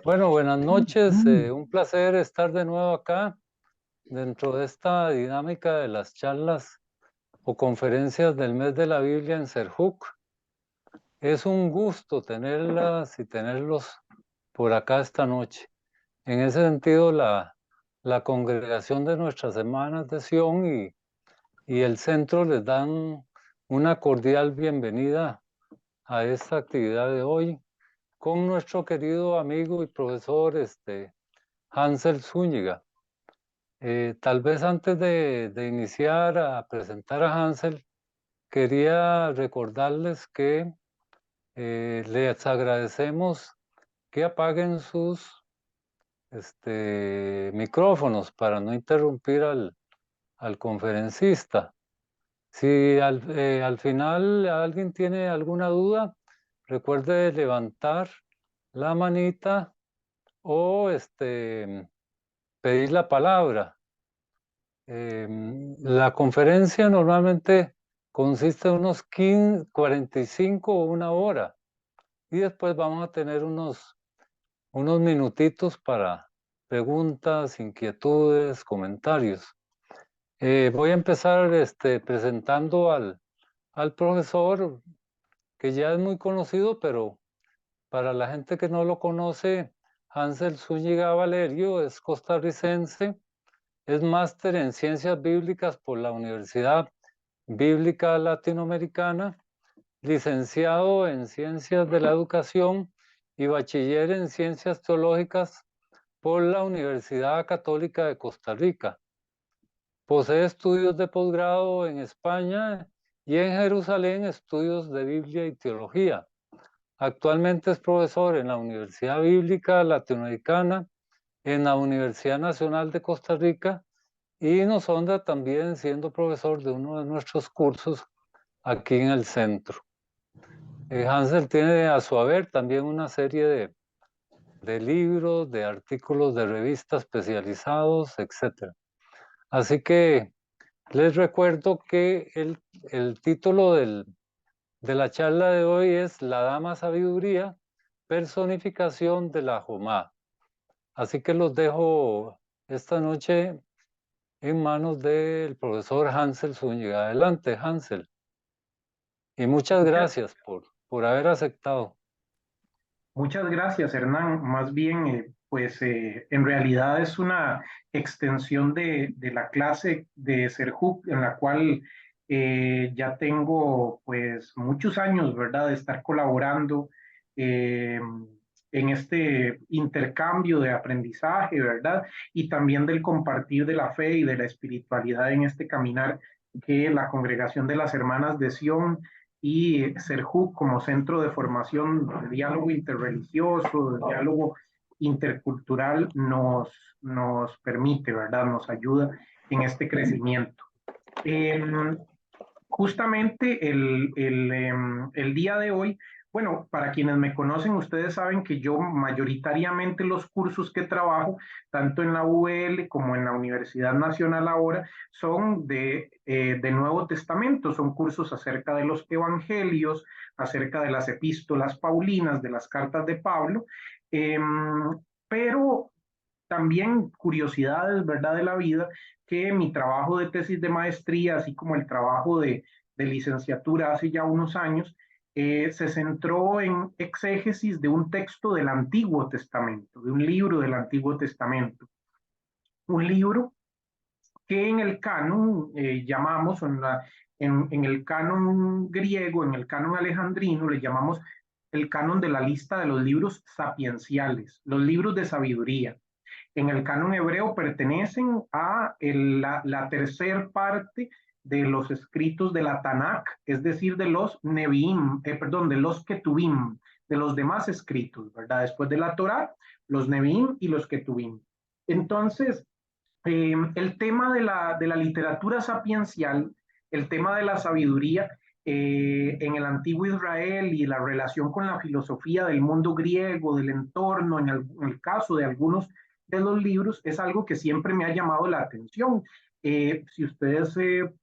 Bueno, buenas noches. Un placer estar de nuevo acá dentro de esta dinámica de las charlas o conferencias del mes de la Biblia en Serjuc. Es un gusto tenerlas y tenerlos por acá esta noche. En ese sentido, la congregación de nuestras hermanas de Sion y el centro les dan una cordial bienvenida a esta actividad de hoy con nuestro querido amigo y profesor Hansel Zúñiga. Tal vez antes de iniciar a presentar a Hansel, quería recordarles que les agradecemos que apaguen sus micrófonos para no interrumpir al conferencista. Si al final alguien tiene alguna duda, recuerde levantar la manita o pedir la palabra. La conferencia normalmente consiste en unos 15, 45 o una hora y después vamos a tener unos minutitos para preguntas, inquietudes, comentarios. Voy a empezar presentando al profesor que ya es muy conocido, pero para la gente que no lo conoce, Hansel Zúñiga Valerio es costarricense. Es máster en Ciencias Bíblicas por la Universidad Bíblica Latinoamericana, licenciado en Ciencias de la Educación y bachiller en Ciencias Teológicas por la Universidad Católica de Costa Rica. Posee estudios de posgrado en España y en Jerusalén estudios de Biblia y Teología. Actualmente es profesor en la Universidad Bíblica Latinoamericana, en la Universidad Nacional de Costa Rica y nos honra también siendo profesor de uno de nuestros cursos aquí en el centro. Hansel tiene a su haber también una serie de libros, de artículos de revistas especializados, etc. Así que les recuerdo que el título de la charla de hoy es La Dama Sabiduría, personificación de la Jomá. Así que los dejo esta noche en manos del profesor Hansel Zúñiga. Adelante, Hansel. Y muchas Muchas, gracias por haber aceptado. muchas gracias, Hernán. Más bien, en realidad es una extensión de la clase de Serjuc, en la cual ya tengo pues muchos años, ¿verdad?, de estar colaborando eh, en este intercambio de aprendizaje, ¿verdad? Y también del compartir de la fe y de la espiritualidad en este caminar que la Congregación de las Hermanas de Sion y Serjuc como centro de formación de diálogo interreligioso, de diálogo intercultural, nos permite, ¿verdad? Nos ayuda en este crecimiento. Eh, Justamente el día de hoy, bueno, para quienes me conocen, ustedes saben que yo mayoritariamente los cursos que trabajo, tanto en la UL como en la Universidad Nacional ahora, son de Nuevo Testamento, son cursos acerca de los evangelios, acerca de las epístolas paulinas, de las cartas de Pablo, eh, pero también curiosidades, ¿verdad?, de la vida, que mi trabajo de tesis de maestría, así como el trabajo de licenciatura hace ya unos años, se centró en exégesis de un texto del Antiguo Testamento, de un libro del Antiguo Testamento. Un libro que en el canon llamamos, en el canon griego, en el canon alejandrino, le llamamos el canon de la lista de los libros sapienciales, los libros de sabiduría. En el canon hebreo pertenecen a la tercer parte de los escritos de la Tanakh, es decir, de los Nevi'im, perdón, de los Ketuvim, de los demás escritos, ¿verdad? Después de la Torá, los Nevi'im y los Ketuvim. Entonces, el tema de la literatura sapiencial, el tema de la sabiduría en el antiguo Israel y la relación con la filosofía del mundo griego, del entorno, en el caso de algunos de los libros, es algo que siempre me ha llamado la atención. Si ustedes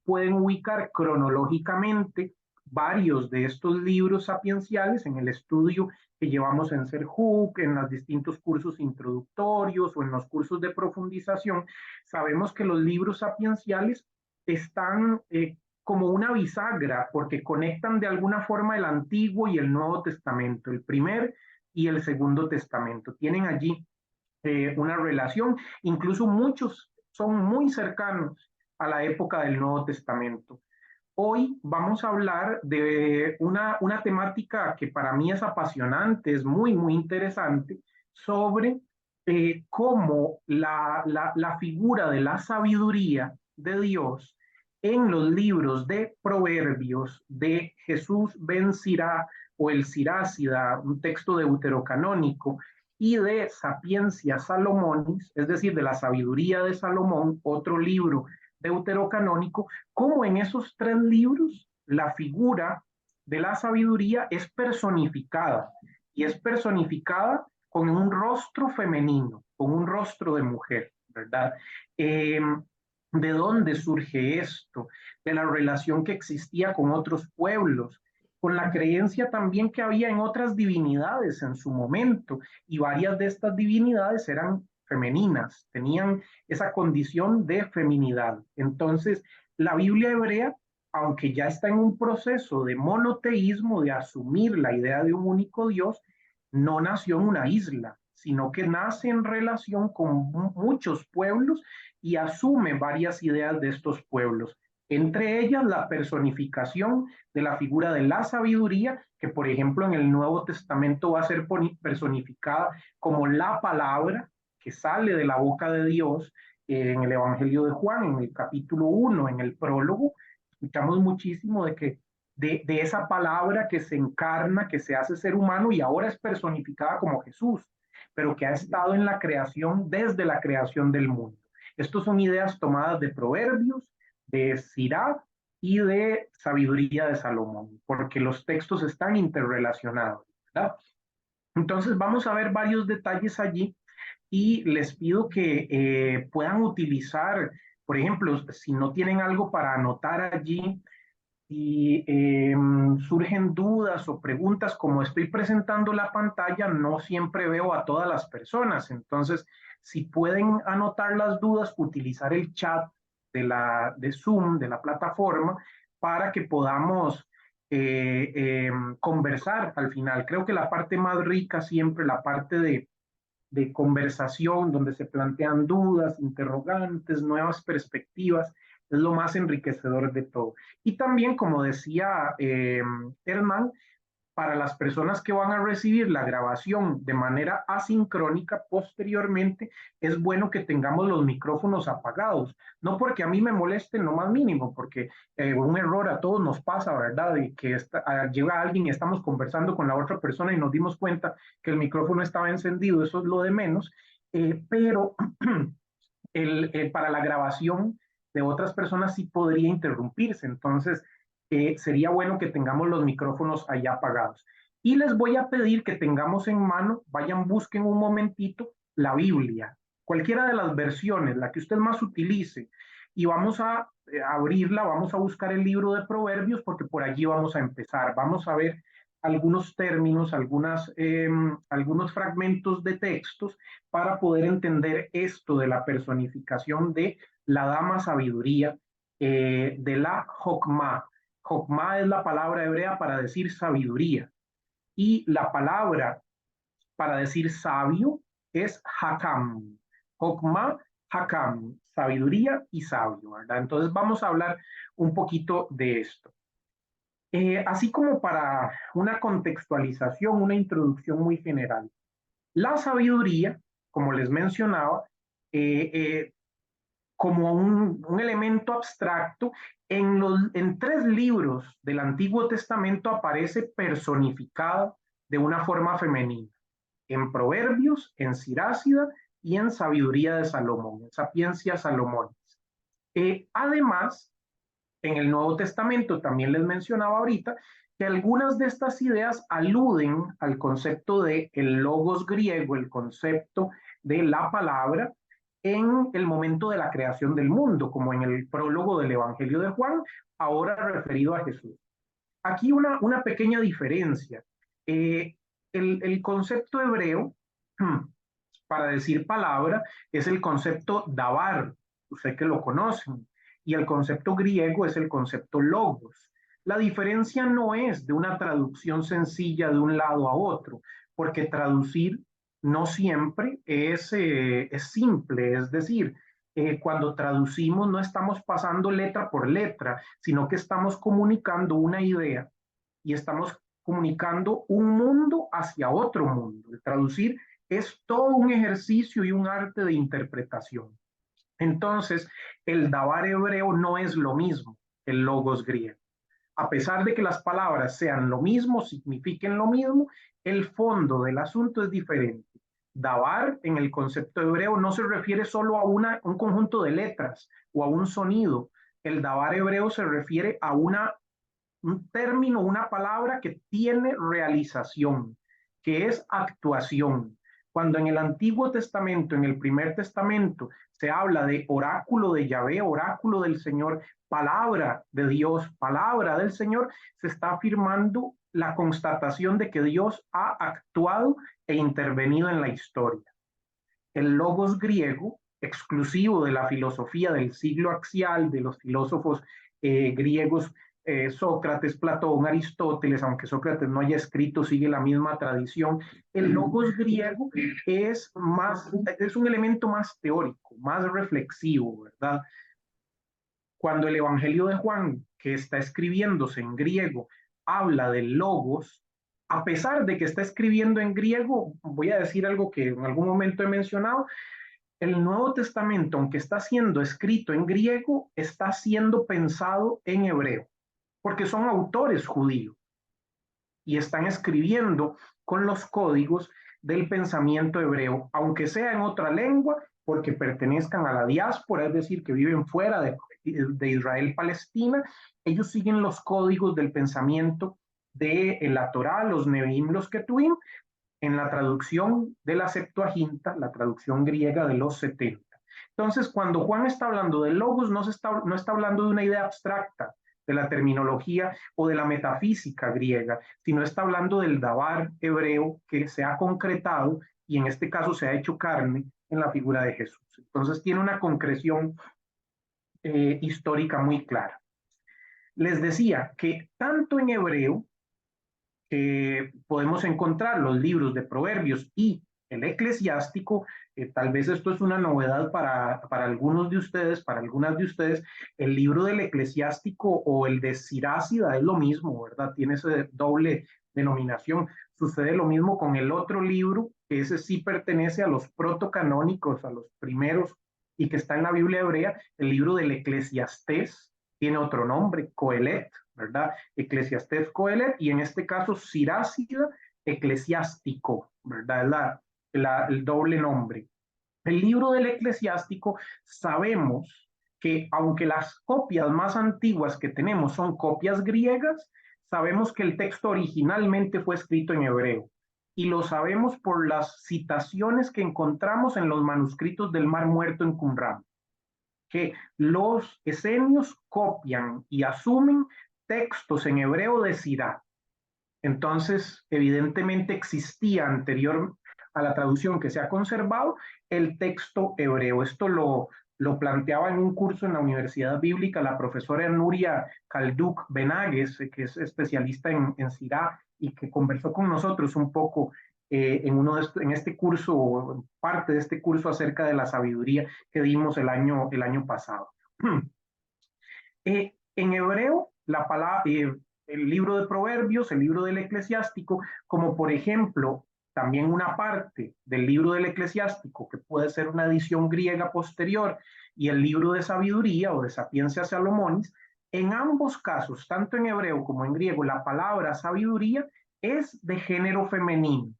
pueden ubicar cronológicamente varios de estos libros sapienciales en el estudio que llevamos en SERJUC, en los distintos cursos introductorios o en los cursos de profundización. Sabemos que los libros sapienciales están como una bisagra porque conectan de alguna forma el Antiguo y el Nuevo Testamento, el primer y el segundo testamento. Tienen allí una relación, incluso muchos son muy cercanos a la época del Nuevo Testamento. Hoy vamos a hablar de una temática que para mí es apasionante, es muy, muy interesante, sobre cómo la figura de la sabiduría de Dios en los libros de Proverbios de Jesús ben Sirá o el Sirácida, un texto deuterocanónico, y de Sapiencia Salomonis, es decir, de la sabiduría de Salomón, otro libro deuterocanónico, como en esos tres libros la figura de la sabiduría es personificada, y es personificada con un rostro femenino, con un rostro de mujer, ¿verdad? ¿De dónde surge esto? De la relación que existía con otros pueblos, con la creencia también que había en otras divinidades en su momento, y varias de estas divinidades eran femeninas, tenían esa condición de feminidad. Entonces, la Biblia hebrea, aunque ya está en un proceso de monoteísmo, de asumir la idea de un único Dios, no nació en una isla, sino que nace en relación con muchos pueblos y asume varias ideas de estos pueblos, entre ellas la personificación de la figura de la sabiduría, que por ejemplo en el Nuevo Testamento va a ser personificada como la palabra que sale de la boca de Dios. En el Evangelio de Juan, en el capítulo 1, en el prólogo, escuchamos muchísimo de esa palabra que se encarna, que se hace ser humano y ahora es personificada como Jesús, pero que ha estado en la creación desde la creación del mundo. Estas son ideas tomadas de Proverbios, de Sirach y de Sabiduría de Salomón, porque los textos están interrelacionados, ¿verdad? Entonces vamos a ver varios detalles allí y les pido que puedan utilizar, por ejemplo, si no tienen algo para anotar allí, y surgen dudas o preguntas, como estoy presentando la pantalla, no siempre veo a todas las personas. Entonces, si pueden anotar las dudas, utilizar el chat de Zoom, de la plataforma, para que podamos conversar al final. Creo que la parte más rica siempre, la parte de conversación, donde se plantean dudas, interrogantes, nuevas perspectivas, es lo más enriquecedor de todo. Y también, como decía Herman, para las personas que van a recibir la grabación de manera asincrónica posteriormente, es bueno que tengamos los micrófonos apagados. No porque a mí me moleste en lo más mínimo, porque un error a todos nos pasa, ¿verdad? De que llega alguien y estamos conversando con la otra persona y nos dimos cuenta que el micrófono estaba encendido, eso es lo de menos, pero para la grabación de otras personas sí podría interrumpirse. Entonces, sería bueno que tengamos los micrófonos allá apagados. Y les voy a pedir que tengamos en mano, vayan, busquen un momentito la Biblia, cualquiera de las versiones, la que usted más utilice, y vamos a abrirla, vamos a buscar el libro de Proverbios, porque por allí vamos a empezar. Vamos a ver algunos términos, algunos fragmentos de textos para poder entender esto de la personificación de la dama sabiduría, de la Jokma. Jokma es la palabra hebrea para decir sabiduría y la palabra para decir sabio es Hakam. Jokma, Hakam, sabiduría y sabio, ¿verdad? Entonces vamos a hablar un poquito de esto. Así como para una contextualización, una introducción muy general. La sabiduría, como les mencionaba, eh, eh, como un elemento abstracto, en tres libros del Antiguo Testamento aparece personificada de una forma femenina. En Proverbios, en Sirácida y en Sabiduría de Salomón, en Sapiencia Salomón. Además, en el Nuevo Testamento, también les mencionaba ahorita, que algunas de estas ideas aluden al concepto de el logos griego, el concepto de la palabra, en el momento de la creación del mundo, como en el prólogo del Evangelio de Juan, ahora referido a Jesús. Aquí una pequeña diferencia. Eh, el concepto hebreo, para decir palabra, es el concepto davar, usted que lo conocen, y el concepto griego es el concepto logos. La diferencia no es de una traducción sencilla de un lado a otro, porque traducir no siempre es simple, es decir, cuando traducimos no estamos pasando letra por letra, sino que estamos comunicando una idea y estamos comunicando un mundo hacia otro mundo. El traducir es todo un ejercicio y un arte de interpretación. Entonces, el dabar hebreo no es lo mismo que el logos griego. A pesar de que las palabras sean lo mismo, signifiquen lo mismo, el fondo del asunto es diferente. Dabar en el concepto hebreo no se refiere solo a un conjunto de letras o a un sonido. El dabar hebreo se refiere a un término, una palabra que tiene realización, que es actuación. Cuando en el Antiguo Testamento, en el Primer Testamento, se habla de oráculo de Yahvé, oráculo del Señor, palabra de Dios, palabra del Señor, se está afirmando la constatación de que Dios ha actuado e intervenido en la historia. El logos griego, exclusivo de la filosofía del siglo axial, de los filósofos griegos, Sócrates, Platón, Aristóteles, aunque Sócrates no haya escrito, sigue la misma tradición. El logos griego es un elemento más teórico, más reflexivo, ¿verdad? Cuando el Evangelio de Juan, que está escribiéndose en griego, habla del logos, a pesar de que está escribiendo en griego, voy a decir algo que en algún momento he mencionado, el Nuevo Testamento, aunque está siendo escrito en griego, está siendo pensado en hebreo, porque son autores judíos y están escribiendo con los códigos del pensamiento hebreo, aunque sea en otra lengua, porque pertenezcan a la diáspora, es decir, que viven fuera de Israel-Palestina, ellos siguen los códigos del pensamiento de la Torá, los Nevi'im, los Ketuvim, en la traducción de la Septuaginta, la traducción griega de los 70. Entonces, cuando Juan está hablando de logos, no está hablando de una idea abstracta, de la terminología o de la metafísica griega, sino está hablando del dabar hebreo que se ha concretado y en este caso se ha hecho carne en la figura de Jesús. Entonces tiene una concreción histórica muy clara. Les decía que tanto en hebreo podemos encontrar los libros de Proverbios y el eclesiástico, tal vez esto es una novedad para algunos de ustedes, para algunas de ustedes, el libro del eclesiástico o el de Sirácida es lo mismo, ¿verdad? Tiene esa doble denominación. Sucede lo mismo con el otro libro, que ese sí pertenece a los protocanónicos, a los primeros, y que está en la Biblia hebrea, el libro del Eclesiastés, tiene otro nombre, Coelet, ¿verdad? Eclesiastés Coelet, y en este caso Sirácida eclesiástico, ¿verdad? El doble nombre. El libro del eclesiástico sabemos que aunque las copias más antiguas que tenemos son copias griegas, sabemos que el texto originalmente fue escrito en hebreo. Y lo sabemos por las citaciones que encontramos en los manuscritos del Mar Muerto en Qumran, que los esenios copian y asumen textos en hebreo de Sirá. Entonces, evidentemente existía anterior a la traducción que se ha conservado el texto hebreo. Esto lo planteaba en un curso en la Universidad Bíblica la profesora Nuria Kalduk Benagues, que es especialista en Sirá y que conversó con nosotros un poco en este curso, parte de este curso acerca de la sabiduría que dimos el año pasado. En hebreo, el libro de Proverbios, el libro del Eclesiástico, como por ejemplo, también una parte del libro del Eclesiástico, que puede ser una edición griega posterior, y el libro de Sabiduría o de Sapiencia Salomonis, en ambos casos, tanto en hebreo como en griego, la palabra sabiduría es de género femenino.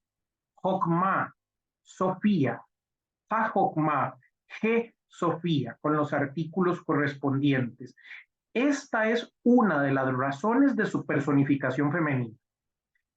Jokma, Sofía, Ha-Jokma, Ge Sofía, con los artículos correspondientes. Esta es una de las razones de su personificación femenina.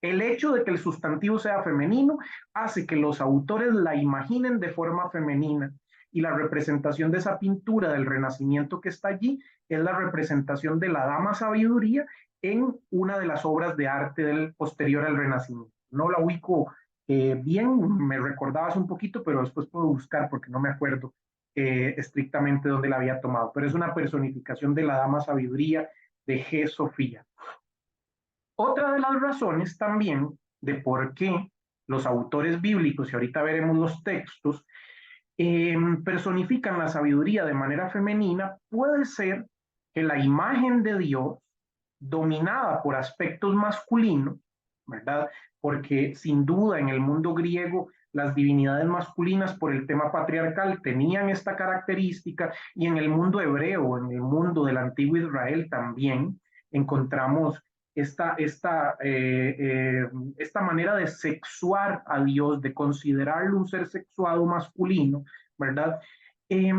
El hecho de que el sustantivo sea femenino hace que los autores la imaginen de forma femenina y la representación de esa pintura del Renacimiento que está allí es la representación de la dama sabiduría en una de las obras de arte del posterior al Renacimiento. No la ubico bien, me recordabas un poquito, pero después puedo buscar porque no me acuerdo estrictamente dónde la había tomado, pero es una personificación de la Dama Sabiduría de G. Sofía. Otra de las razones también de por qué los autores bíblicos, y ahorita veremos los textos, personifican la sabiduría de manera femenina, puede ser que la imagen de Dios, dominada por aspectos masculinos, ¿verdad? Porque sin duda en el mundo griego las divinidades masculinas por el tema patriarcal tenían esta característica, y en el mundo hebreo, en el mundo del antiguo Israel también encontramos esta manera de sexuar a Dios, de considerarlo un ser sexuado masculino, ¿verdad? Eh,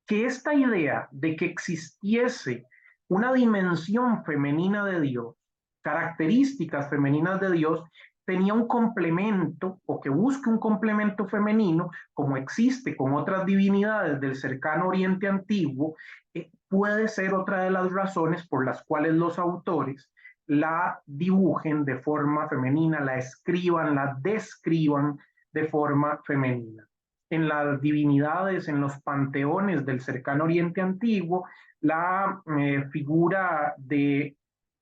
que esta idea de que existiese una dimensión femenina de Dios, características femeninas de Dios, tenía un complemento, o que busque un complemento femenino, como existe con otras divinidades del cercano Oriente Antiguo, puede ser otra de las razones por las cuales los autores la dibujen de forma femenina, la escriban, la describan de forma femenina. En las divinidades, en los panteones del cercano Oriente Antiguo, la figura de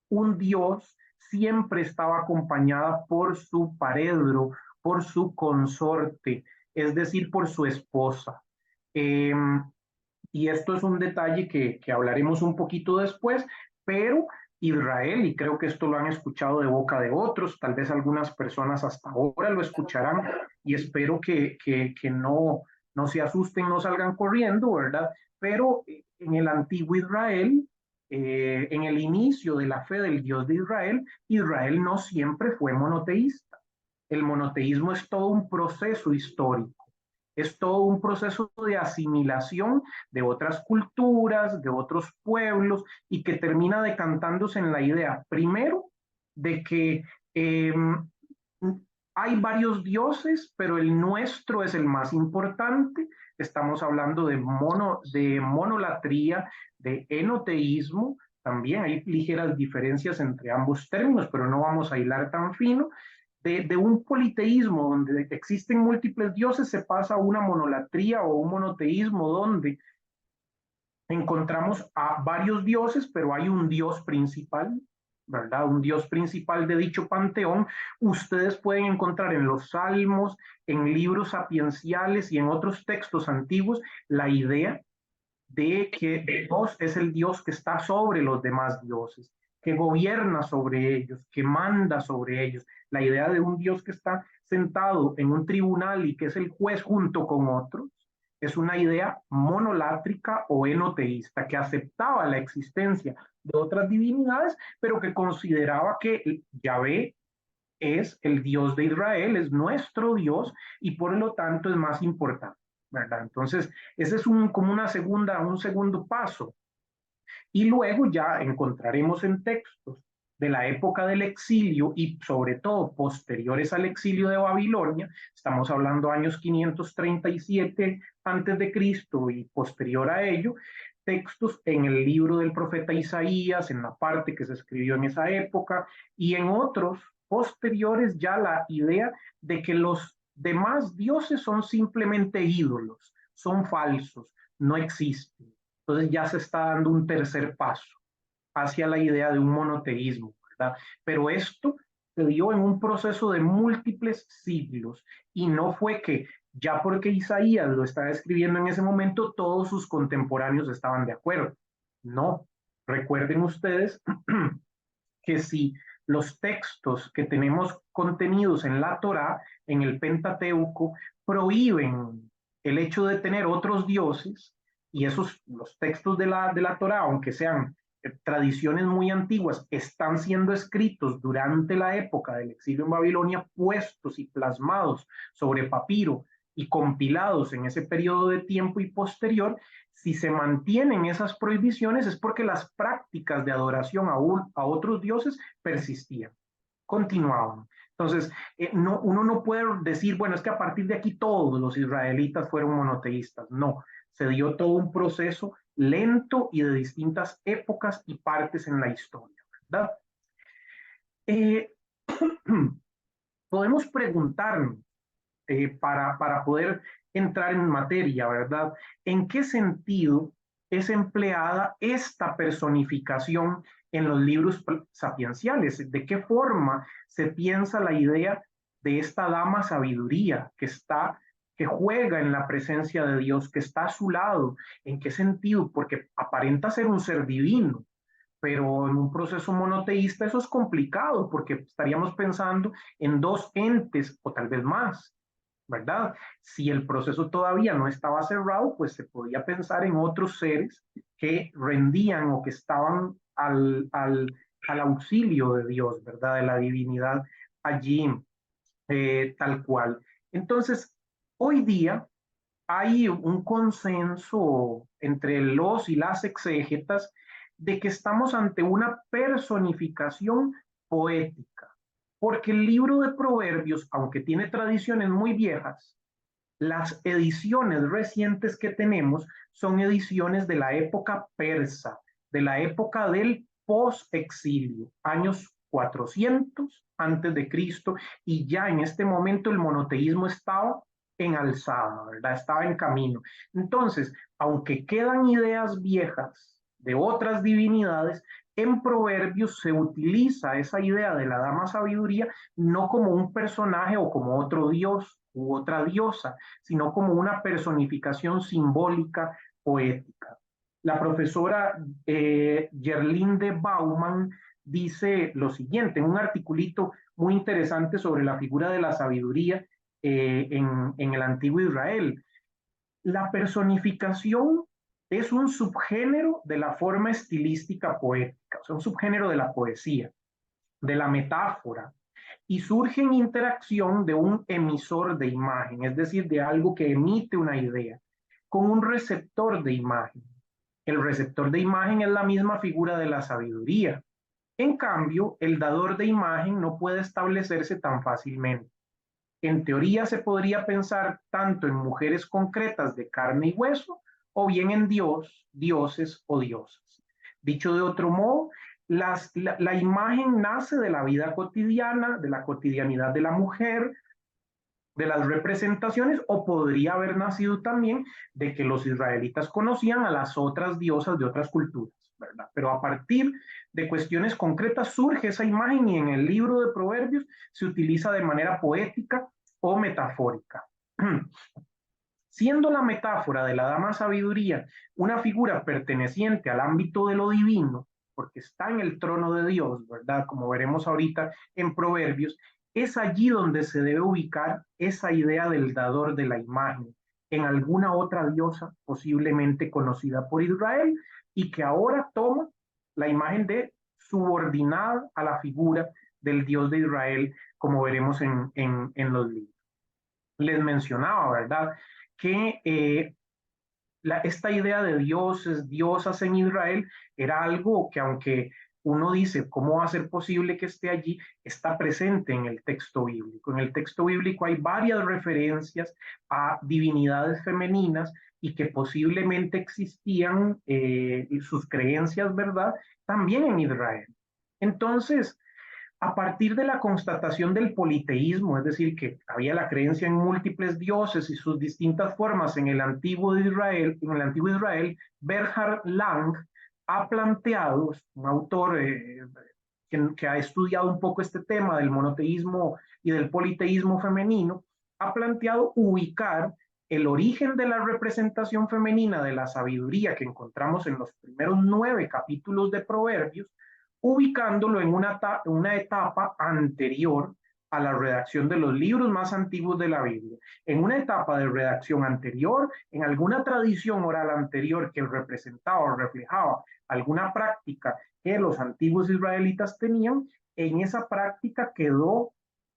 un dios siempre estaba acompañada por su paredro, por su consorte, es decir, por su esposa. Eh, y esto es un detalle que hablaremos un poquito después, pero Israel, y creo que esto lo han escuchado de boca de otros, tal vez algunas personas hasta ahora lo escucharán, y espero que no se asusten, no salgan corriendo, ¿verdad? Pero en el antiguo Israel, en el inicio de la fe del Dios de Israel, Israel no siempre fue monoteísta. El monoteísmo es todo un proceso histórico, es todo un proceso de asimilación de otras culturas, de otros pueblos, y que termina decantándose en la idea, primero, de que eh, hay varios dioses, pero el nuestro es el más importante. Estamos hablando de monolatría, de enoteísmo. También hay ligeras diferencias entre ambos términos, pero no vamos a hilar tan fino. De un politeísmo donde existen múltiples dioses se pasa a una monolatría o un monoteísmo donde encontramos a varios dioses, pero hay un dios principal, ¿verdad? Un dios principal de dicho panteón. Ustedes pueden encontrar en los salmos, en libros sapienciales y en otros textos antiguos la idea de que Dios es el Dios que está sobre los demás dioses, que gobierna sobre ellos, que manda sobre ellos. La idea de un Dios que está sentado en un tribunal y que es el juez junto con otros, es una idea monolátrica o enoteísta, que aceptaba la existencia de otras divinidades, pero que consideraba que Yahvé es el Dios de Israel, es nuestro Dios, y por lo tanto es más importante, ¿verdad? Entonces, ese es como un segundo paso. Y luego ya encontraremos en textos de la época del exilio y sobre todo posteriores al exilio de Babilonia, estamos hablando años 537 antes de Cristo y posterior a ello, textos en el libro del profeta Isaías, en la parte que se escribió en esa época, y en otros posteriores ya la idea de que los demás dioses son simplemente ídolos, son falsos, no existen. Entonces ya se está dando un tercer paso hacia la idea de un monoteísmo, ¿verdad? Pero esto se dio en un proceso de múltiples siglos, y no fue que ya porque Isaías lo estaba escribiendo en ese momento, todos sus contemporáneos estaban de acuerdo. No, recuerden ustedes que si los textos que tenemos contenidos en la Torá, en el Pentateuco, prohíben el hecho de tener otros dioses, y los textos de la Torá, aunque sean tradiciones muy antiguas, están siendo escritos durante la época del exilio en Babilonia, puestos y plasmados sobre papiro y compilados en ese periodo de tiempo y posterior. Si se mantienen esas prohibiciones es porque las prácticas de adoración a otros dioses persistían, continuaban. Entonces, uno no puede decir, bueno, es que a partir de aquí todos los israelitas fueron monoteístas. No, se dio todo un proceso lento y de distintas épocas y partes en la historia, ¿verdad? Eh, podemos preguntarnos para poder entrar en materia, ¿verdad? ¿En qué sentido es empleada esta personificación en los libros sapienciales? ¿De qué forma se piensa la idea de esta dama sabiduría que juega en la presencia de Dios, que está a su lado? ¿En qué sentido? Porque aparenta ser un ser divino, pero en un proceso monoteísta eso es complicado porque estaríamos pensando en dos entes o tal vez más, ¿verdad? Si el proceso todavía no estaba cerrado, pues se podía pensar en otros seres que rendían o que estaban al auxilio de Dios, ¿verdad? De la divinidad allí, tal cual. Entonces, hoy día hay un consenso entre los y las exégetas de que estamos ante una personificación poética, porque el libro de Proverbios, aunque tiene tradiciones muy viejas, las ediciones recientes que tenemos son ediciones de la época persa, de la época del post-exilio, años 400 antes de Cristo, y ya en este momento el monoteísmo estaba en alzada, ¿verdad? Estaba en camino. Entonces, aunque quedan ideas viejas de otras divinidades, en Proverbios se utiliza esa idea de la dama sabiduría no como un personaje o como otro dios u otra diosa, sino como una personificación simbólica poética. La profesora Gerlinde Bauman dice lo siguiente en un articulito muy interesante sobre la figura de la sabiduría en el antiguo Israel. La personificación es un subgénero de la forma estilística poética, o sea, un subgénero de la poesía, de la metáfora, y surge en interacción de un emisor de imagen, es decir, de algo que emite una idea, con un receptor de imagen. El receptor de imagen es la misma figura de la sabiduría. En cambio, el dador de imagen no puede establecerse tan fácilmente. En teoría se podría pensar tanto en mujeres concretas de carne y hueso, o bien en Dios, dioses o diosas. Dicho de otro modo, la imagen nace de la vida cotidiana, de la cotidianidad de la mujer, de las representaciones, o podría haber nacido también de que los israelitas conocían a las otras diosas de otras culturas, ¿verdad? Pero a partir de cuestiones concretas surge esa imagen y en el libro de Proverbios se utiliza de manera poética o metafórica. Siendo la metáfora de la dama sabiduría una figura perteneciente al ámbito de lo divino, porque está en el trono de Dios, ¿verdad? Como veremos ahorita en Proverbios, es allí donde se debe ubicar esa idea del dador de la imagen, en alguna otra diosa posiblemente conocida por Israel y que ahora toma la imagen de subordinada a la figura del Dios de Israel, como veremos en los libros. Les mencionaba, ¿verdad? Que esta idea de dioses, diosas en Israel era algo que aunque uno dice, ¿cómo va a ser posible que esté allí? Está presente en el texto bíblico. En el texto bíblico hay varias referencias a divinidades femeninas y que posiblemente existían sus creencias, ¿verdad? También en Israel. Entonces, a partir de la constatación del politeísmo, es decir, que había la creencia en múltiples dioses y sus distintas formas en el antiguo Israel, Bernhard Lang ha planteado, un autor que ha estudiado un poco este tema del monoteísmo y del politeísmo femenino, ha planteado ubicar el origen de la representación femenina de la sabiduría que encontramos en los primeros 9 capítulos de Proverbios, ubicándolo en una etapa anterior a la redacción de los libros más antiguos de la Biblia, en una etapa de redacción anterior, en alguna tradición oral anterior que representaba o reflejaba alguna práctica que los antiguos israelitas tenían, en esa práctica quedó,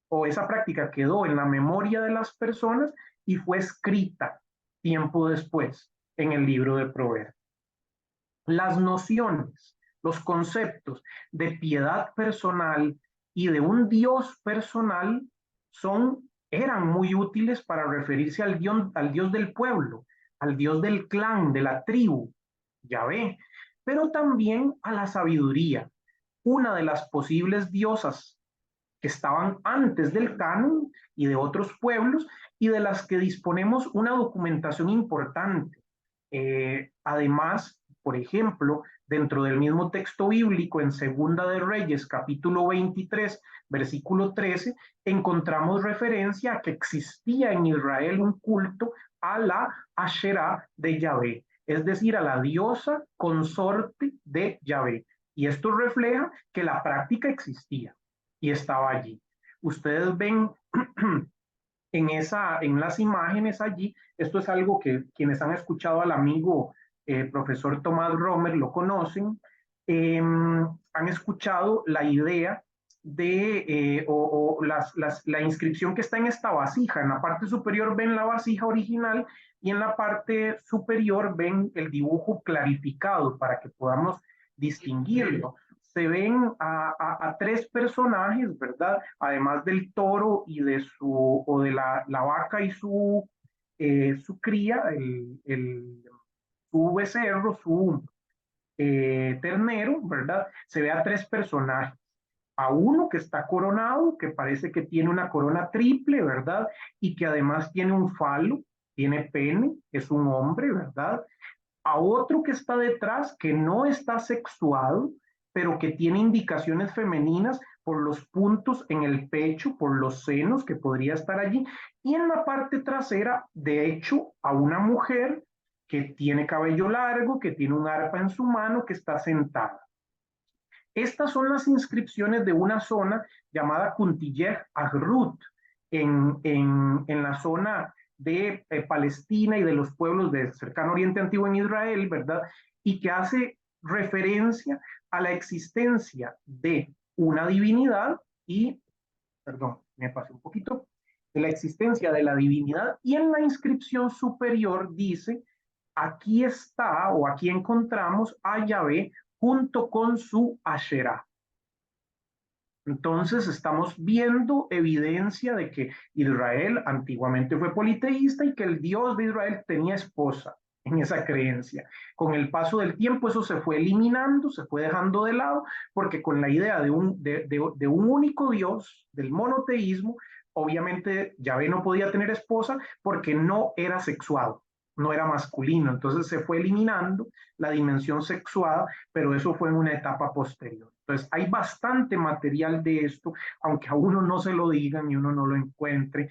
o esa práctica quedó en la memoria de las personas y fue escrita tiempo después en el libro de Proverbios. Las nociones, los conceptos de piedad personal, y de un Dios personal eran muy útiles para referirse al Dios del pueblo, al Dios del clan, de la tribu, Yahvé, pero también a la sabiduría, una de las posibles diosas que estaban antes del canon y de otros pueblos y de las que disponemos una documentación importante. Además, por ejemplo, dentro del mismo texto bíblico, en Segunda de Reyes, capítulo 23, versículo 13, encontramos referencia a que existía en Israel un culto a la Asherá de Yahvé, es decir, a la diosa consorte de Yahvé. Y esto refleja que la práctica existía y estaba allí. Ustedes ven en las imágenes allí, esto es algo que quienes han escuchado al amigo profesor Tomás Romer lo conocen, han escuchado la idea la inscripción que está en esta vasija. En la parte superior ven la vasija original y en la parte superior ven el dibujo clarificado para que podamos distinguirlo. Se ven a tres personajes, ¿verdad? Además del toro y de la vaca y su cría, su becerro, su ternero, ¿verdad? Se ve a tres personajes. A uno que está coronado, que parece que tiene una corona triple, ¿verdad? Y que además tiene un falo, tiene pene, es un hombre, ¿verdad? A otro que está detrás, que no está sexuado, pero que tiene indicaciones femeninas por los puntos en el pecho, por los senos que podría estar allí, y en la parte trasera, de hecho, a una mujer que tiene cabello largo, que tiene un arpa en su mano, que está sentada. Estas son las inscripciones de una zona llamada Kuntiyeh Agrut, en la zona de Palestina y de los pueblos del cercano Oriente Antiguo en Israel, ¿verdad? Y que hace referencia a la existencia de una divinidad perdón, me pasé un poquito, de la existencia de la divinidad, y en la inscripción superior dice, aquí está o aquí encontramos a Yahvé junto con su Asherá. Entonces estamos viendo evidencia de que Israel antiguamente fue politeísta y que el Dios de Israel tenía esposa en esa creencia. Con el paso del tiempo eso se fue eliminando, se fue dejando de lado, porque con la idea de un único Dios, del monoteísmo, obviamente Yahvé no podía tener esposa porque no era sexuado, no era masculino. Entonces se fue eliminando la dimensión sexuada, pero eso fue en una etapa posterior. Entonces hay bastante material de esto, aunque a uno no se lo digan y uno no lo encuentre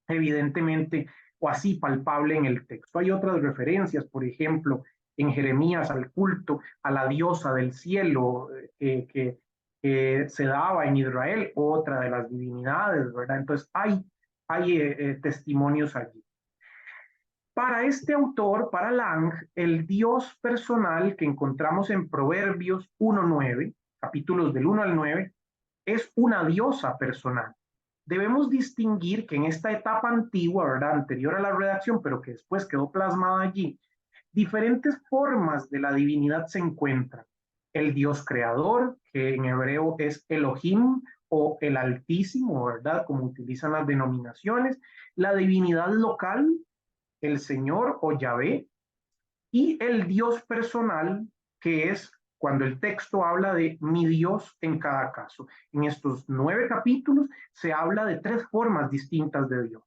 evidentemente o así palpable en el texto. Hay otras referencias, por ejemplo, en Jeremías al culto a la diosa del cielo que se daba en Israel, otra de las divinidades, ¿verdad? Entonces hay testimonios allí. Para este autor, para Lang, el Dios personal que encontramos en Proverbios 1:9, capítulos del 1 al 9, es una diosa personal. Debemos distinguir que en esta etapa antigua, ¿verdad? Anterior a la redacción, pero que después quedó plasmada allí, diferentes formas de la divinidad se encuentran. El Dios creador, que en hebreo es Elohim o el Altísimo, ¿verdad? Como utilizan las denominaciones. La divinidad local, el Señor o Yahvé, y el Dios personal, que es cuando el texto habla de mi Dios en cada caso. En estos 9 capítulos se habla de 3 formas distintas de Dios.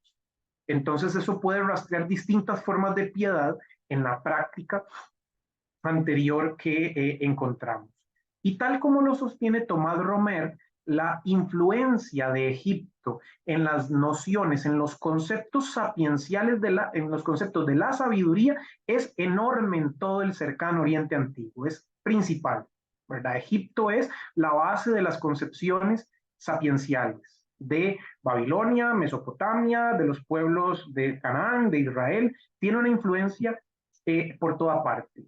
Entonces eso puede rastrear distintas formas de piedad en la práctica anterior que encontramos. Y tal como lo sostiene Tomás Romer, la influencia de Egipto en las nociones, en los conceptos sapienciales, en los conceptos de la sabiduría, es enorme en todo el cercano Oriente Antiguo, es principal, ¿verdad? Egipto es la base de las concepciones sapienciales de Babilonia, Mesopotamia, de los pueblos de Canaán, de Israel, tiene una influencia por toda parte.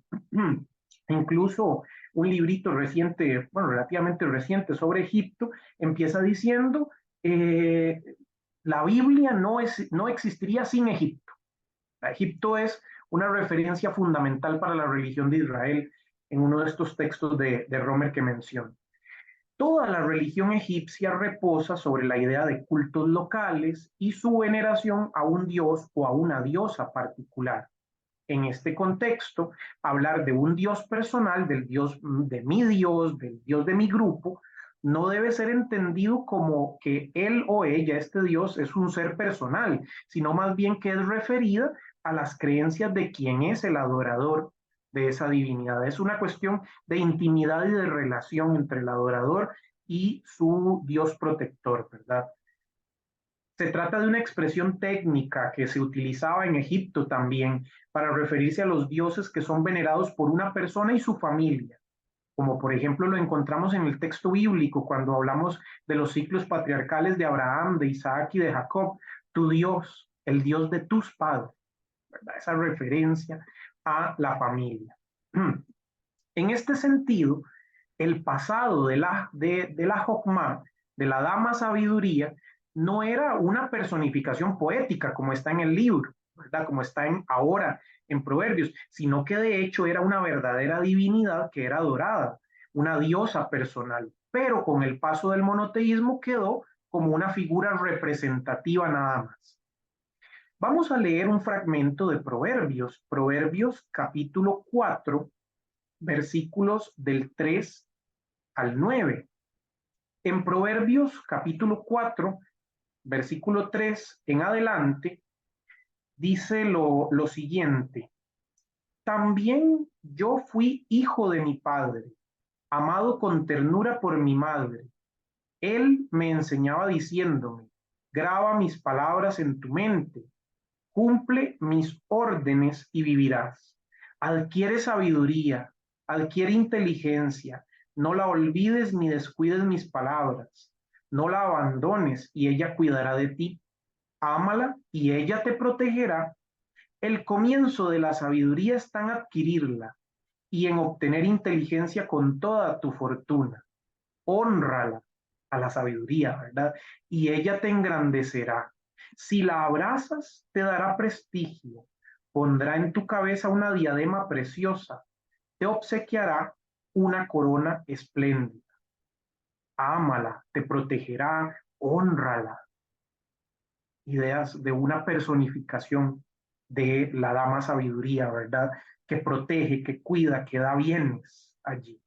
Incluso un librito reciente, bueno, relativamente reciente sobre Egipto, empieza diciendo, la Biblia no existiría sin Egipto. Egipto es una referencia fundamental para la religión de Israel en uno de estos textos de Romer que menciono. Toda la religión egipcia reposa sobre la idea de cultos locales y su veneración a un dios o a una diosa particular. En este contexto, hablar de un Dios personal, del Dios del Dios de mi grupo, no debe ser entendido como que él o ella, este Dios, es un ser personal, sino más bien que es referida a las creencias de quien es el adorador de esa divinidad. Es una cuestión de intimidad y de relación entre el adorador y su Dios protector, ¿verdad? Se trata de una expresión técnica que se utilizaba en Egipto también para referirse a los dioses que son venerados por una persona y su familia, como por ejemplo lo encontramos en el texto bíblico cuando hablamos de los ciclos patriarcales de Abraham, de Isaac y de Jacob, tu Dios, el Dios de tus padres, ¿verdad? Esa referencia a la familia. En este sentido, el pasado de la Jokma, de la dama sabiduría, no era una personificación poética como está en el libro, ¿verdad? Como está ahora en Proverbios, sino que de hecho era una verdadera divinidad que era adorada, una diosa personal, pero con el paso del monoteísmo quedó como una figura representativa nada más. Vamos a leer un fragmento de Proverbios, Proverbios capítulo 4, versículos del 3 al 9. En Proverbios capítulo 4, versículo 3 en adelante, dice lo siguiente: también yo fui hijo de mi padre, amado con ternura por mi madre. Él me enseñaba diciéndome, graba mis palabras en tu mente, cumple mis órdenes y vivirás. Adquiere sabiduría, adquiere inteligencia, no la olvides ni descuides mis palabras, no la abandones y ella cuidará de ti. Ámala y ella te protegerá. El comienzo de la sabiduría está en adquirirla y en obtener inteligencia con toda tu fortuna. Hónrala a la sabiduría, ¿verdad? Y ella te engrandecerá. Si la abrazas, te dará prestigio, pondrá en tu cabeza una diadema preciosa, te obsequiará una corona espléndida. Ámala, te protegerá, hónrala. Ideas de una personificación de la dama sabiduría, ¿verdad? Que protege, que cuida, que da bienes allí.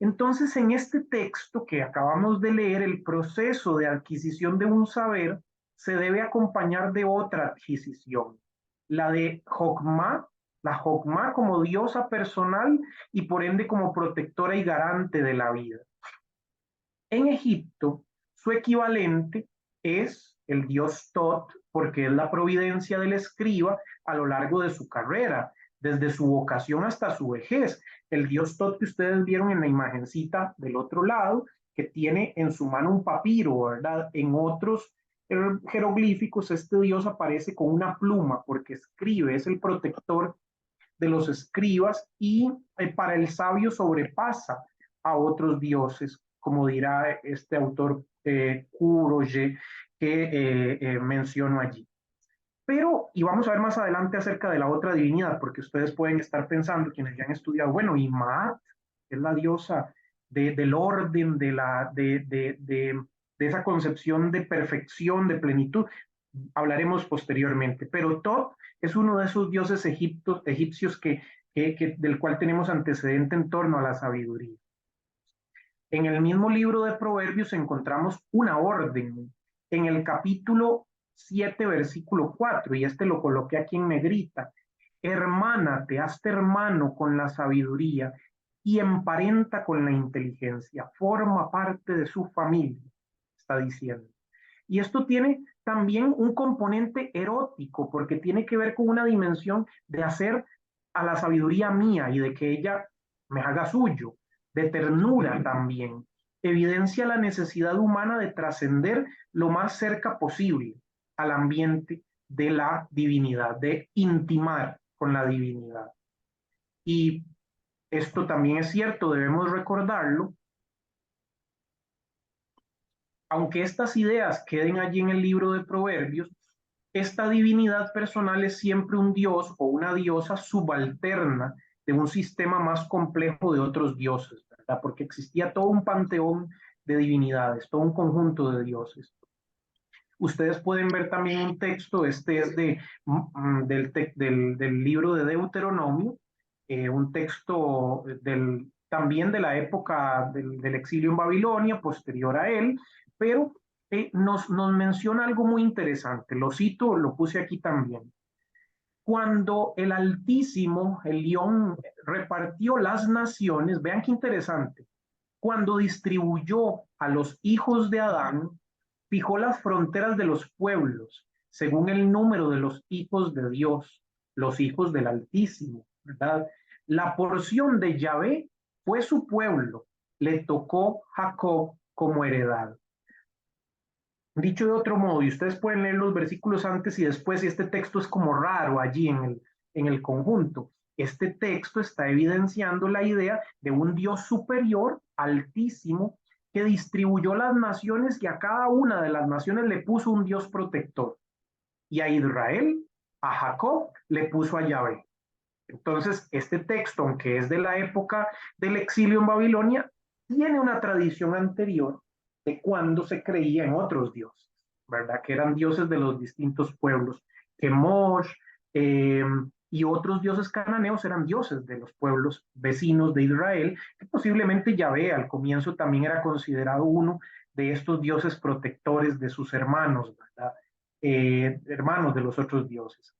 Entonces, en este texto que acabamos de leer, el proceso de adquisición de un saber se debe acompañar de otra adquisición, la de Jokma, la Jokma como diosa personal y por ende como protectora y garante de la vida. En Egipto, su equivalente es el dios Tot, porque es la providencia del escriba a lo largo de su carrera, desde su vocación hasta su vejez. El dios Tot que ustedes vieron en la imagencita del otro lado, que tiene en su mano un papiro, ¿verdad? En otros jeroglíficos, este dios aparece con una pluma porque escribe, es el protector de los escribas y para el sabio sobrepasa a otros dioses, como dirá este autor Kuroye que menciono allí. Pero, y vamos a ver más adelante acerca de la otra divinidad, porque ustedes pueden estar pensando, quienes ya han estudiado, bueno, y Maat es la diosa del orden, de esa concepción de perfección, de plenitud. Hablaremos posteriormente, pero Tot es uno de esos dioses egipcios del cual tenemos antecedente en torno a la sabiduría. En el mismo libro de Proverbios encontramos una orden. En el capítulo 7, versículo 4, y este lo coloqué aquí en negrita: hermánate, hazte hermano con la sabiduría y emparenta con la inteligencia, forma parte de su familia, está diciendo. Y esto tiene también un componente erótico, porque tiene que ver con una dimensión de hacer a la sabiduría mía y de que ella me haga suyo, de ternura también. Evidencia la necesidad humana de trascender lo más cerca posible al ambiente de la divinidad, de intimar con la divinidad. Y esto también es cierto, debemos recordarlo, aunque estas ideas queden allí en el libro de Proverbios, esta divinidad personal es siempre un dios o una diosa subalterna de un sistema más complejo de otros dioses. ¿verdad? Porque existía todo un panteón de divinidades, todo un conjunto de dioses. Ustedes pueden ver también un texto, este es del libro de Deuteronomio, un texto también de la época del exilio en Babilonia, posterior a él, pero nos menciona algo muy interesante, lo cito, lo puse aquí también. Cuando el Altísimo, el León, repartió las naciones, vean qué interesante, cuando distribuyó a los hijos de Adán, fijó las fronteras de los pueblos según el número de los hijos de Dios, los hijos del Altísimo, ¿verdad? La porción de Yahvé fue su pueblo, le tocó Jacob como heredad. Dicho de otro modo, y ustedes pueden leer los versículos antes y después, y este texto es como raro allí en el conjunto. Este texto está evidenciando la idea de un Dios superior, altísimo, que distribuyó las naciones y a cada una de las naciones le puso un Dios protector. Y a Israel, a Jacob, le puso a Yahvé. Entonces, este texto, aunque es de la época del exilio en Babilonia, tiene una tradición anterior de cuando se creía en otros dioses, ¿verdad? Que eran dioses de los distintos pueblos. Chemosh y otros dioses cananeos eran dioses de los pueblos vecinos de Israel, que posiblemente Yahvé al comienzo también era considerado uno de estos dioses protectores de sus hermanos, ¿verdad? Hermanos de los otros dioses.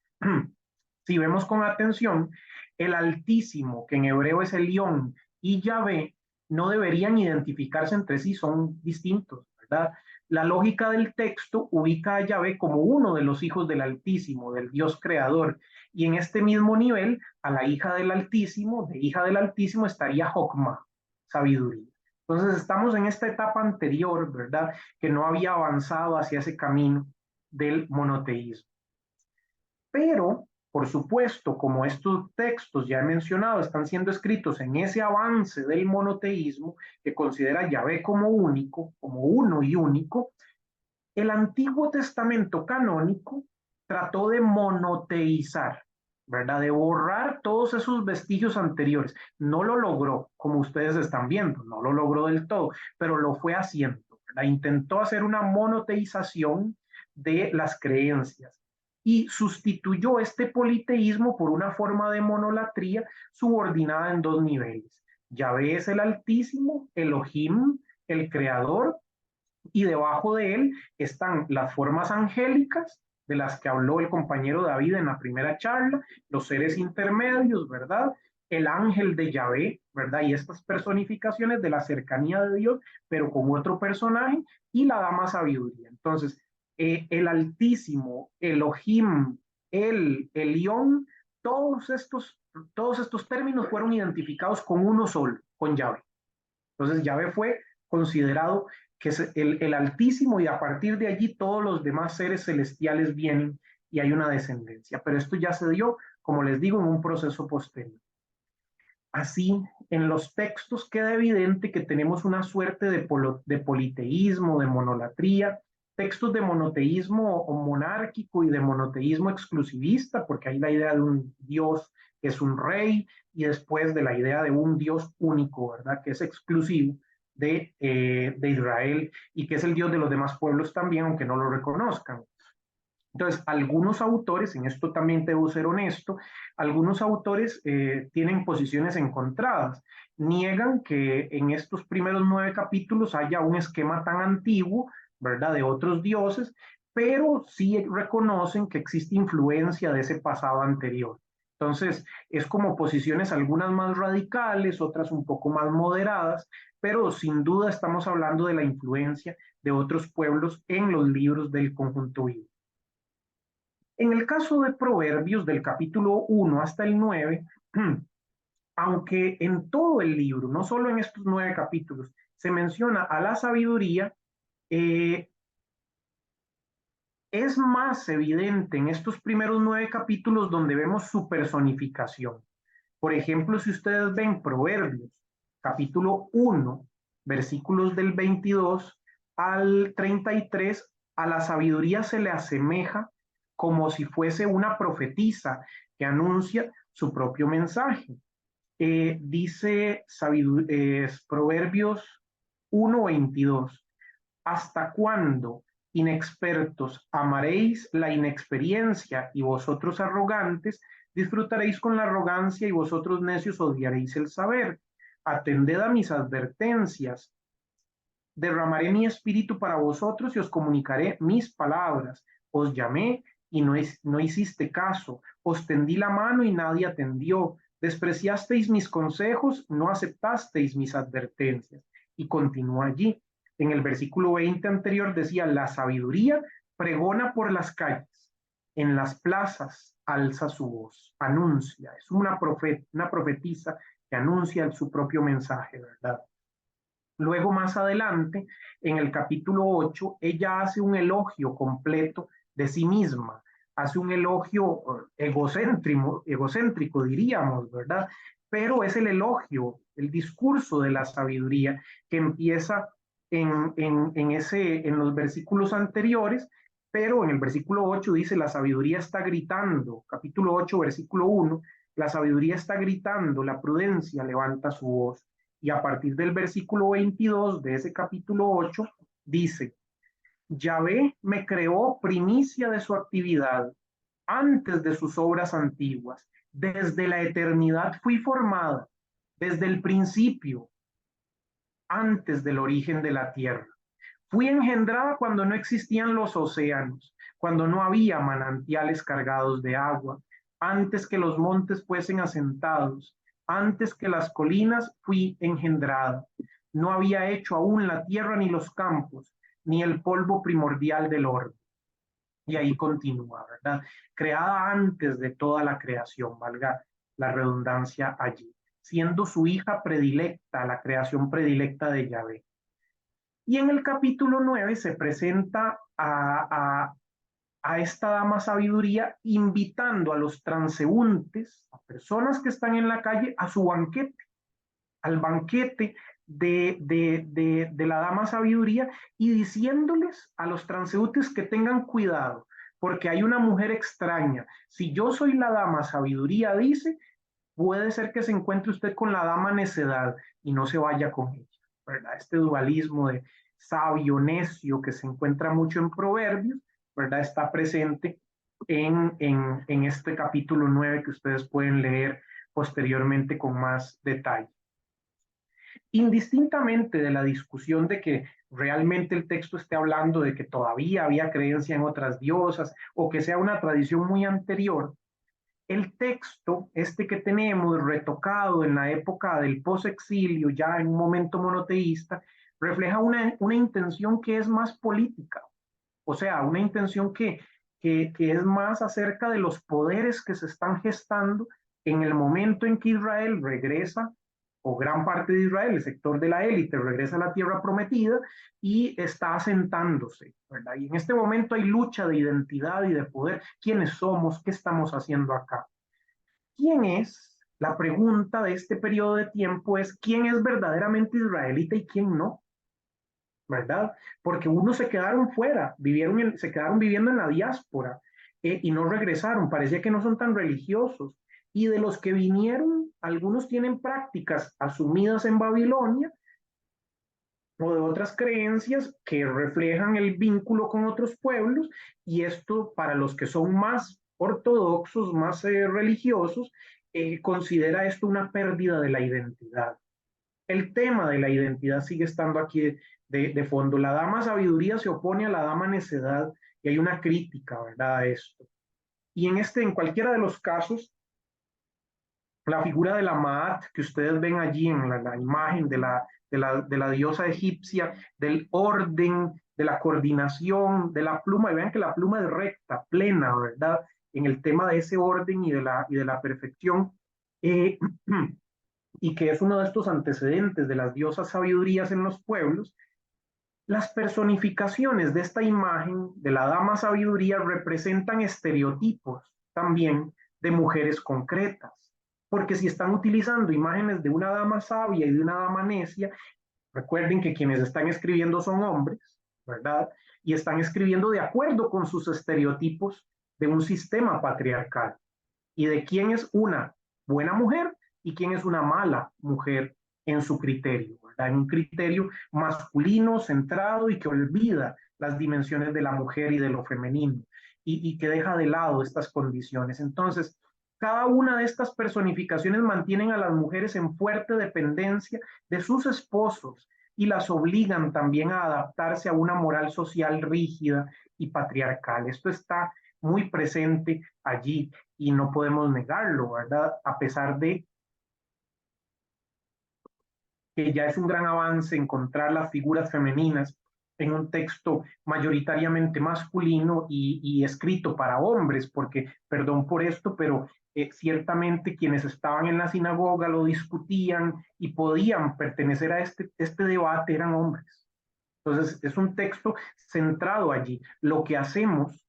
Si vemos con atención, el Altísimo, que en hebreo es el León, y Yahvé, no deberían identificarse entre sí, son distintos, ¿verdad? La lógica del texto ubica a Yahvé como uno de los hijos del Altísimo, del Dios creador, y en este mismo nivel, a la hija del Altísimo, de hija del Altísimo, estaría Jokma, sabiduría. Entonces estamos en esta etapa anterior, ¿verdad? Que no había avanzado hacia ese camino del monoteísmo. Pero, por supuesto, como estos textos ya he mencionado están siendo escritos en ese avance del monoteísmo que considera Yahvé como único, como uno y único, el Antiguo Testamento canónico trató de monoteizar, ¿verdad? De borrar todos esos vestigios anteriores. No lo logró, como ustedes están viendo, no lo logró del todo, pero lo fue haciendo, ¿verdad? Intentó hacer una monoteización de las creencias y sustituyó este politeísmo por una forma de monolatría subordinada en dos niveles. Yahvé es el Altísimo, Elohim, el Creador, y debajo de él están las formas angélicas de las que habló el compañero David en la primera charla, los seres intermedios, ¿verdad? El ángel de Yahvé, ¿verdad? Y estas personificaciones de la cercanía de Dios, pero con otro personaje, y la dama sabiduría. Entonces, el Altísimo, Elohim, el Elión, todos estos términos fueron identificados con uno solo, con Yahvé. Entonces, Yahvé fue considerado que es el Altísimo y a partir de allí todos los demás seres celestiales vienen y hay una descendencia. Pero esto ya se dio, como les digo, en un proceso posterior. Así, en los textos queda evidente que tenemos una suerte de politeísmo, de monolatría, textos de monoteísmo monárquico y de monoteísmo exclusivista, porque hay la idea de un Dios que es un rey y después de la idea de un Dios único, ¿verdad? Que es exclusivo de Israel y que es el Dios de los demás pueblos también, aunque no lo reconozcan. Entonces, algunos autores, en esto también debo ser honesto, algunos autores tienen posiciones encontradas. Niegan que en estos primeros 9 capítulos haya un esquema tan antiguo, ¿verdad?, de otros dioses, pero sí reconocen que existe influencia de ese pasado anterior. Entonces, es como posiciones algunas más radicales, otras un poco más moderadas, pero sin duda estamos hablando de la influencia de otros pueblos en los libros del conjunto bíblico. En el caso de Proverbios, del capítulo 1 hasta el 9, aunque en todo el libro, no solo en estos 9 capítulos, se menciona a la sabiduría, es más evidente en estos primeros 9 capítulos donde vemos su personificación. Por ejemplo, si ustedes ven Proverbios, capítulo 1, versículos del 22 al 33, a la sabiduría se le asemeja como si fuese una profetisa que anuncia su propio mensaje. Dice Proverbios 1:22. ¿Hasta cuándo, inexpertos, amaréis la inexperiencia y vosotros arrogantes disfrutaréis con la arrogancia y vosotros necios odiaréis el saber? Atended a mis advertencias, derramaré mi espíritu para vosotros y os comunicaré mis palabras. Os llamé y no hiciste caso, os tendí la mano y nadie atendió, despreciasteis mis consejos, no aceptasteis mis advertencias. Y continúa allí. En el versículo 20 anterior decía, la sabiduría pregona por las calles, en las plazas alza su voz, anuncia, es una profetisa que anuncia su propio mensaje, ¿verdad? Luego, más adelante, en el capítulo 8, ella hace un elogio completo de sí misma, hace un elogio egocéntrico, diríamos, ¿verdad? Pero es el elogio, el discurso de la sabiduría que empieza en los versículos anteriores, pero en el versículo 8 dice, la sabiduría está gritando, capítulo 8, versículo 1, la sabiduría está gritando, la prudencia levanta su voz. Y a partir del versículo 22 de ese capítulo 8 dice, Yahvé me creó primicia de su actividad antes de sus obras antiguas. Desde la eternidad fui formada, desde el principio, antes del origen de la tierra. Fui engendrada cuando no existían los océanos, cuando no había manantiales cargados de agua, antes que los montes fuesen asentados, antes que las colinas fui engendrada. No había hecho aún la tierra ni los campos, ni el polvo primordial del orbe. Y ahí continúa, ¿verdad? Creada antes de toda la creación, valga la redundancia allí, siendo su hija predilecta, la creación predilecta de Yahvé. Y en el capítulo 9 se presenta a esta dama sabiduría invitando a los transeúntes, a personas que están en la calle, a su banquete, al banquete de la dama sabiduría y diciéndoles a los transeúntes que tengan cuidado, porque hay una mujer extraña. Si yo soy la dama sabiduría, dice, puede ser que se encuentre usted con la dama necedad y no se vaya con ella, ¿verdad? Este dualismo de sabio, necio, que se encuentra mucho en Proverbios, ¿verdad? Está presente en este capítulo 9 que ustedes pueden leer posteriormente con más detalle. Indistintamente de la discusión de que realmente el texto esté hablando de que todavía había creencia en otras diosas o que sea una tradición muy anterior, el texto, este que tenemos retocado en la época del posexilio, ya en un momento monoteísta, refleja una intención que es más política, o sea, una intención que es más acerca de los poderes que se están gestando en el momento en que Israel regresa, o gran parte de Israel, el sector de la élite, regresa a la tierra prometida y está asentándose, ¿verdad? Y en este momento hay lucha de identidad y de poder. ¿Quiénes somos? ¿Qué estamos haciendo acá? ¿Quién es? La pregunta de este periodo de tiempo es ¿quién es verdaderamente israelita y quién no? ¿Verdad? Porque unos se quedaron fuera, se quedaron viviendo en la diáspora y no regresaron, parecía que no son tan religiosos. Y de los que vinieron, algunos tienen prácticas asumidas en Babilonia o de otras creencias que reflejan el vínculo con otros pueblos, y esto para los que son más ortodoxos, más religiosos, considera esto una pérdida de la identidad. El tema de la identidad sigue estando aquí de fondo. La dama sabiduría se opone a la dama necedad y hay una crítica, ¿verdad?, a esto. Y en cualquiera de los casos, la figura de la Maat que ustedes ven allí en la imagen de la diosa egipcia, del orden, de la coordinación, de la pluma, y vean que la pluma es recta, plena, ¿verdad? En el tema de ese orden y de la perfección, eh, y que es uno de estos antecedentes de las diosas sabidurías en los pueblos. Las personificaciones de esta imagen de la dama sabiduría representan estereotipos también de mujeres concretas, porque si están utilizando imágenes de una dama sabia y de una dama necia, recuerden que quienes están escribiendo son hombres, ¿verdad? Y están escribiendo de acuerdo con sus estereotipos de un sistema patriarcal y de quién es una buena mujer y quién es una mala mujer en su criterio, ¿verdad? En un criterio masculino, centrado y que olvida las dimensiones de la mujer y de lo femenino y que deja de lado estas condiciones. Entonces, cada una de estas personificaciones mantienen a las mujeres en fuerte dependencia de sus esposos y las obligan también a adaptarse a una moral social rígida y patriarcal. Esto está muy presente allí y no podemos negarlo, ¿verdad? A pesar de que ya es un gran avance encontrar las figuras femeninas en un texto mayoritariamente masculino y escrito para hombres, porque, perdón por esto, pero ciertamente quienes estaban en la sinagoga lo discutían y podían pertenecer a este debate eran hombres. Entonces, es un texto centrado allí. Lo que hacemos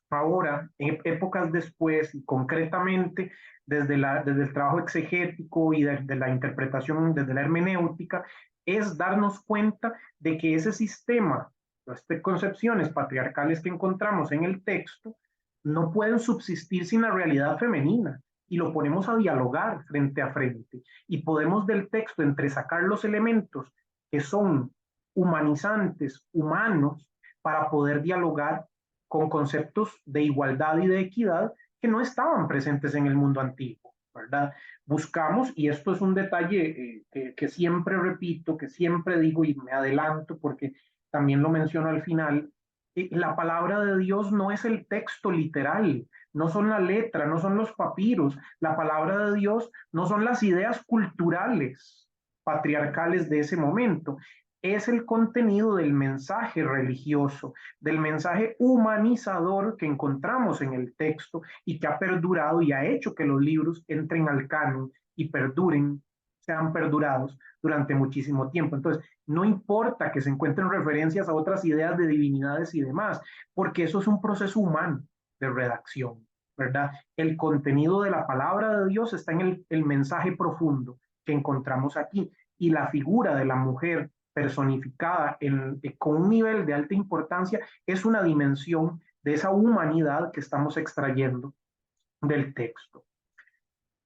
ahora, en épocas después, y concretamente desde el trabajo exegético y desde la interpretación, desde la hermenéutica, es darnos cuenta de que ese sistema, las concepciones patriarcales que encontramos en el texto, no pueden subsistir sin la realidad femenina. Y lo ponemos a dialogar frente a frente. Y podemos del texto entresacar los elementos que son humanizantes, humanos, para poder dialogar con conceptos de igualdad y de equidad que no estaban presentes en el mundo antiguo, ¿verdad? Buscamos, y esto es un detalle que siempre repito, que siempre digo y me adelanto porque también lo menciono al final, la palabra de Dios no es el texto literal, no son la letra, no son los papiros, la palabra de Dios no son las ideas culturales patriarcales de ese momento, es el contenido del mensaje religioso, del mensaje humanizador que encontramos en el texto y que ha perdurado y ha hecho que los libros entren al canon y perduren, sean perdurados durante muchísimo tiempo. Entonces, no importa que se encuentren referencias a otras ideas de divinidades y demás, porque eso es un proceso humano de redacción, ¿verdad? El contenido de la palabra de Dios está en el mensaje profundo que encontramos aquí y la figura de la mujer personificada con un nivel de alta importancia es una dimensión de esa humanidad que estamos extrayendo del texto.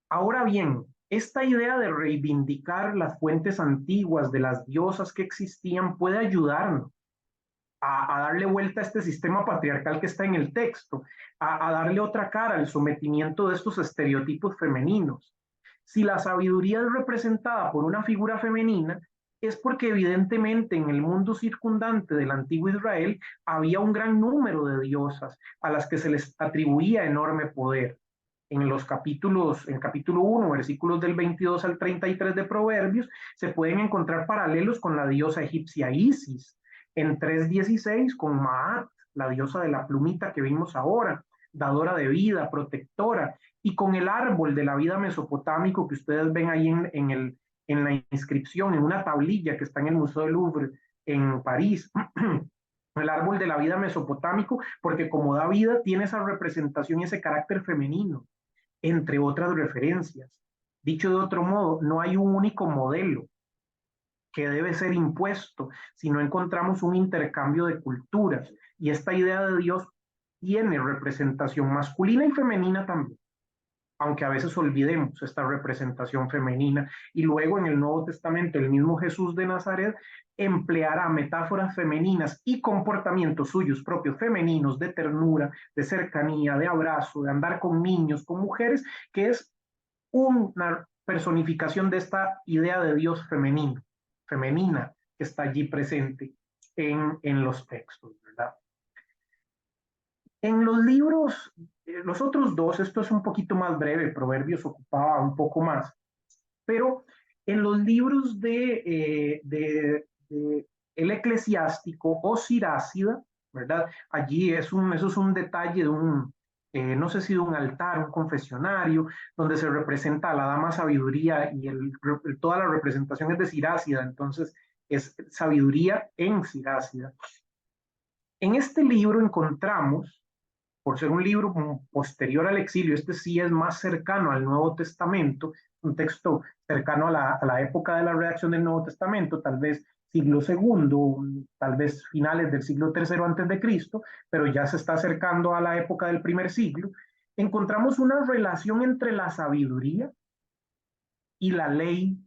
Ahora bien, esta idea de reivindicar las fuentes antiguas de las diosas que existían puede ayudarnos a darle vuelta a este sistema patriarcal que está en el texto, a darle otra cara al sometimiento de estos estereotipos femeninos. Si la sabiduría es representada por una figura femenina, es porque evidentemente en el mundo circundante del antiguo Israel había un gran número de diosas a las que se les atribuía enorme poder. En los capítulos, en el capítulo 1, versículos del 22 al 33 de Proverbios, se pueden encontrar paralelos con la diosa egipcia Isis, en 3:16 con Maat, la diosa de la plumita que vimos ahora, dadora de vida, protectora, y con el árbol de la vida mesopotámico que ustedes ven ahí en la inscripción, en una tablilla que está en el Museo del Louvre en París. El árbol de la vida mesopotámico, porque como da vida, tiene esa representación y ese carácter femenino, entre otras referencias. Dicho de otro modo, no hay un único modelo que debe ser impuesto si no encontramos un intercambio de culturas. Y esta idea de Dios tiene representación masculina y femenina también, aunque a veces olvidemos esta representación femenina. Y luego en el Nuevo Testamento, el mismo Jesús de Nazaret empleará metáforas femeninas y comportamientos suyos propios femeninos de ternura, de cercanía, de abrazo, de andar con niños, con mujeres, que es una personificación de esta idea de Dios femenino, femenina, que está allí presente en los textos, ¿verdad? En los libros, los otros dos, esto es un poquito más breve, Proverbios ocupaba un poco más, pero en los libros de el eclesiástico o Sirácida, ¿verdad? Allí eso es un detalle de no sé si de un altar, un confesionario, donde se representa a la dama sabiduría y toda la representación es de Sirácida, entonces es sabiduría en Sirácida. En este libro encontramos, por ser un libro posterior al exilio, este sí es más cercano al Nuevo Testamento, un texto cercano a la época de la redacción del Nuevo Testamento, tal vez siglo segundo, tal vez finales del siglo tercero antes de Cristo, pero ya se está acercando a la época del primer siglo, encontramos una relación entre la sabiduría y la ley,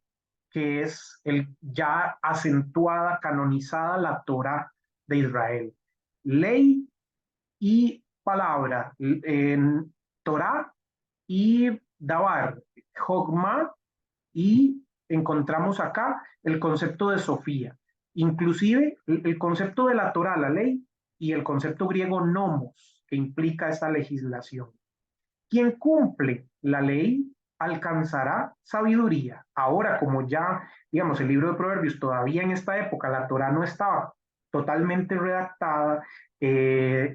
que es ya acentuada, canonizada, la Torá de Israel. Ley y palabra, en Torá y Dabar, Jogma, y encontramos acá el concepto de Sofía. Inclusive el concepto de la Torá, la ley, y el concepto griego nomos, que implica esta legislación. Quien cumple la ley alcanzará sabiduría. Ahora, como ya, digamos, el libro de Proverbios todavía en esta época, la Torá no estaba totalmente redactada,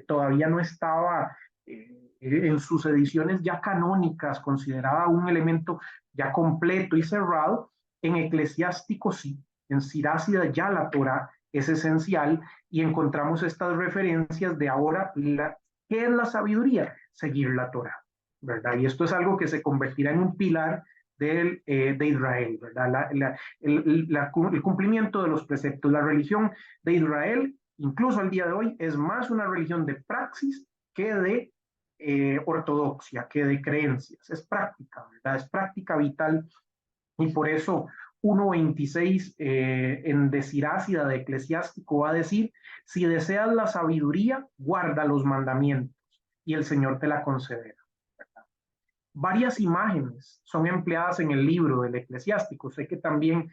todavía no estaba en sus ediciones ya canónicas, considerada un elemento ya completo y cerrado, en Eclesiástico sí, en Sirácida ya la Torá es esencial y encontramos estas referencias de ahora, ¿qué es la sabiduría? Seguir la Torá. ¿Verdad? Y esto es algo que se convertirá en un pilar de Israel, ¿verdad? El cumplimiento de los preceptos. La religión de Israel, incluso al día de hoy, es más una religión de praxis que de ortodoxia, que de creencias. Es práctica, ¿verdad? Es práctica vital y por eso 1.26 en De Sirácida de Eclesiástico va a decir, si deseas la sabiduría, guarda los mandamientos y el Señor te la concederá. Varias imágenes son empleadas en el libro del Eclesiástico. Sé que también,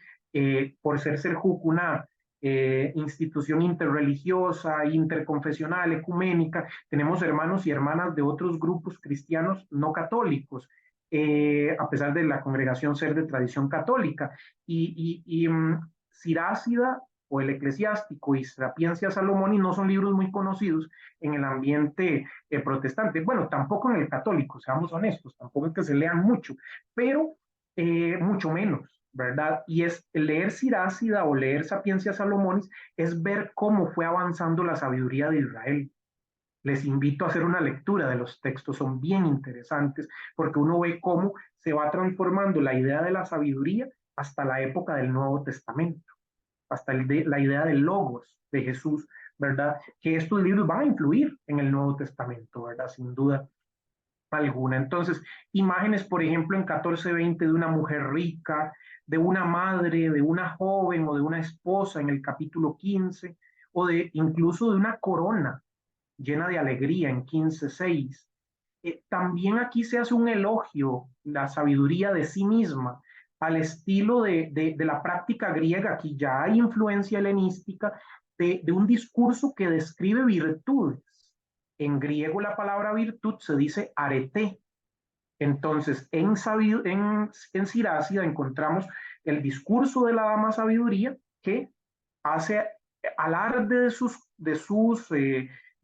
por ser Serjuc una institución interreligiosa, interconfesional, ecuménica, tenemos hermanos y hermanas de otros grupos cristianos no católicos, a pesar de la congregación ser de tradición católica. Sirácida o el Eclesiástico y Sapiencia Salomoni no son libros muy conocidos en el ambiente protestante. Bueno, tampoco en el católico, seamos honestos, tampoco es que se lean mucho, pero mucho menos, ¿verdad? Y es leer Sirácida o leer Sapiencia Salomonis, es ver cómo fue avanzando la sabiduría de Israel. Les invito a hacer una lectura de los textos, son bien interesantes, porque uno ve cómo se va transformando la idea de la sabiduría hasta la época del Nuevo Testamento, hasta la idea del logos de Jesús, ¿verdad? Que estos libros van a influir en el Nuevo Testamento, ¿verdad? Sin duda alguna. Entonces, imágenes, por ejemplo, en 14:20 de una mujer rica, de una madre, de una joven o de una esposa en el capítulo 15, o de incluso de una corona llena de alegría en 15:6. También aquí se hace un elogio, la sabiduría de sí misma, al estilo de la práctica griega. Aquí ya hay influencia helenística de un discurso que describe virtudes. En griego la palabra virtud se dice arete. Entonces, en Sirácida encontramos el discurso de la dama sabiduría que hace alarde de sus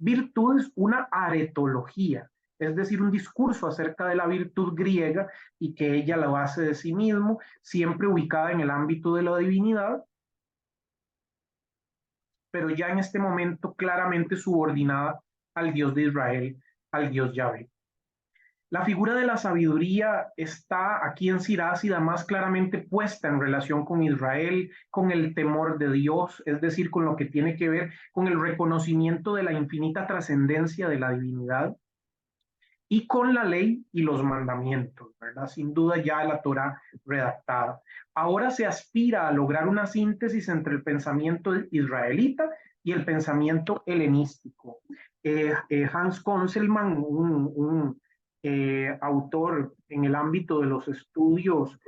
virtudes una aretología, es decir, un discurso acerca de la virtud griega y que ella lo hace de sí mismo, siempre ubicada en el ámbito de la divinidad, pero ya en este momento claramente subordinada al Dios de Israel, al Dios Yahvé. La figura de la sabiduría está aquí en Sirácida más claramente puesta en relación con Israel, con el temor de Dios, es decir, con lo que tiene que ver con el reconocimiento de la infinita trascendencia de la divinidad y con la ley y los mandamientos, ¿verdad? Sin duda ya la Torá redactada. Ahora se aspira a lograr una síntesis entre el pensamiento israelita y el pensamiento helenístico. Hans Conselmann, un autor en el ámbito de los estudios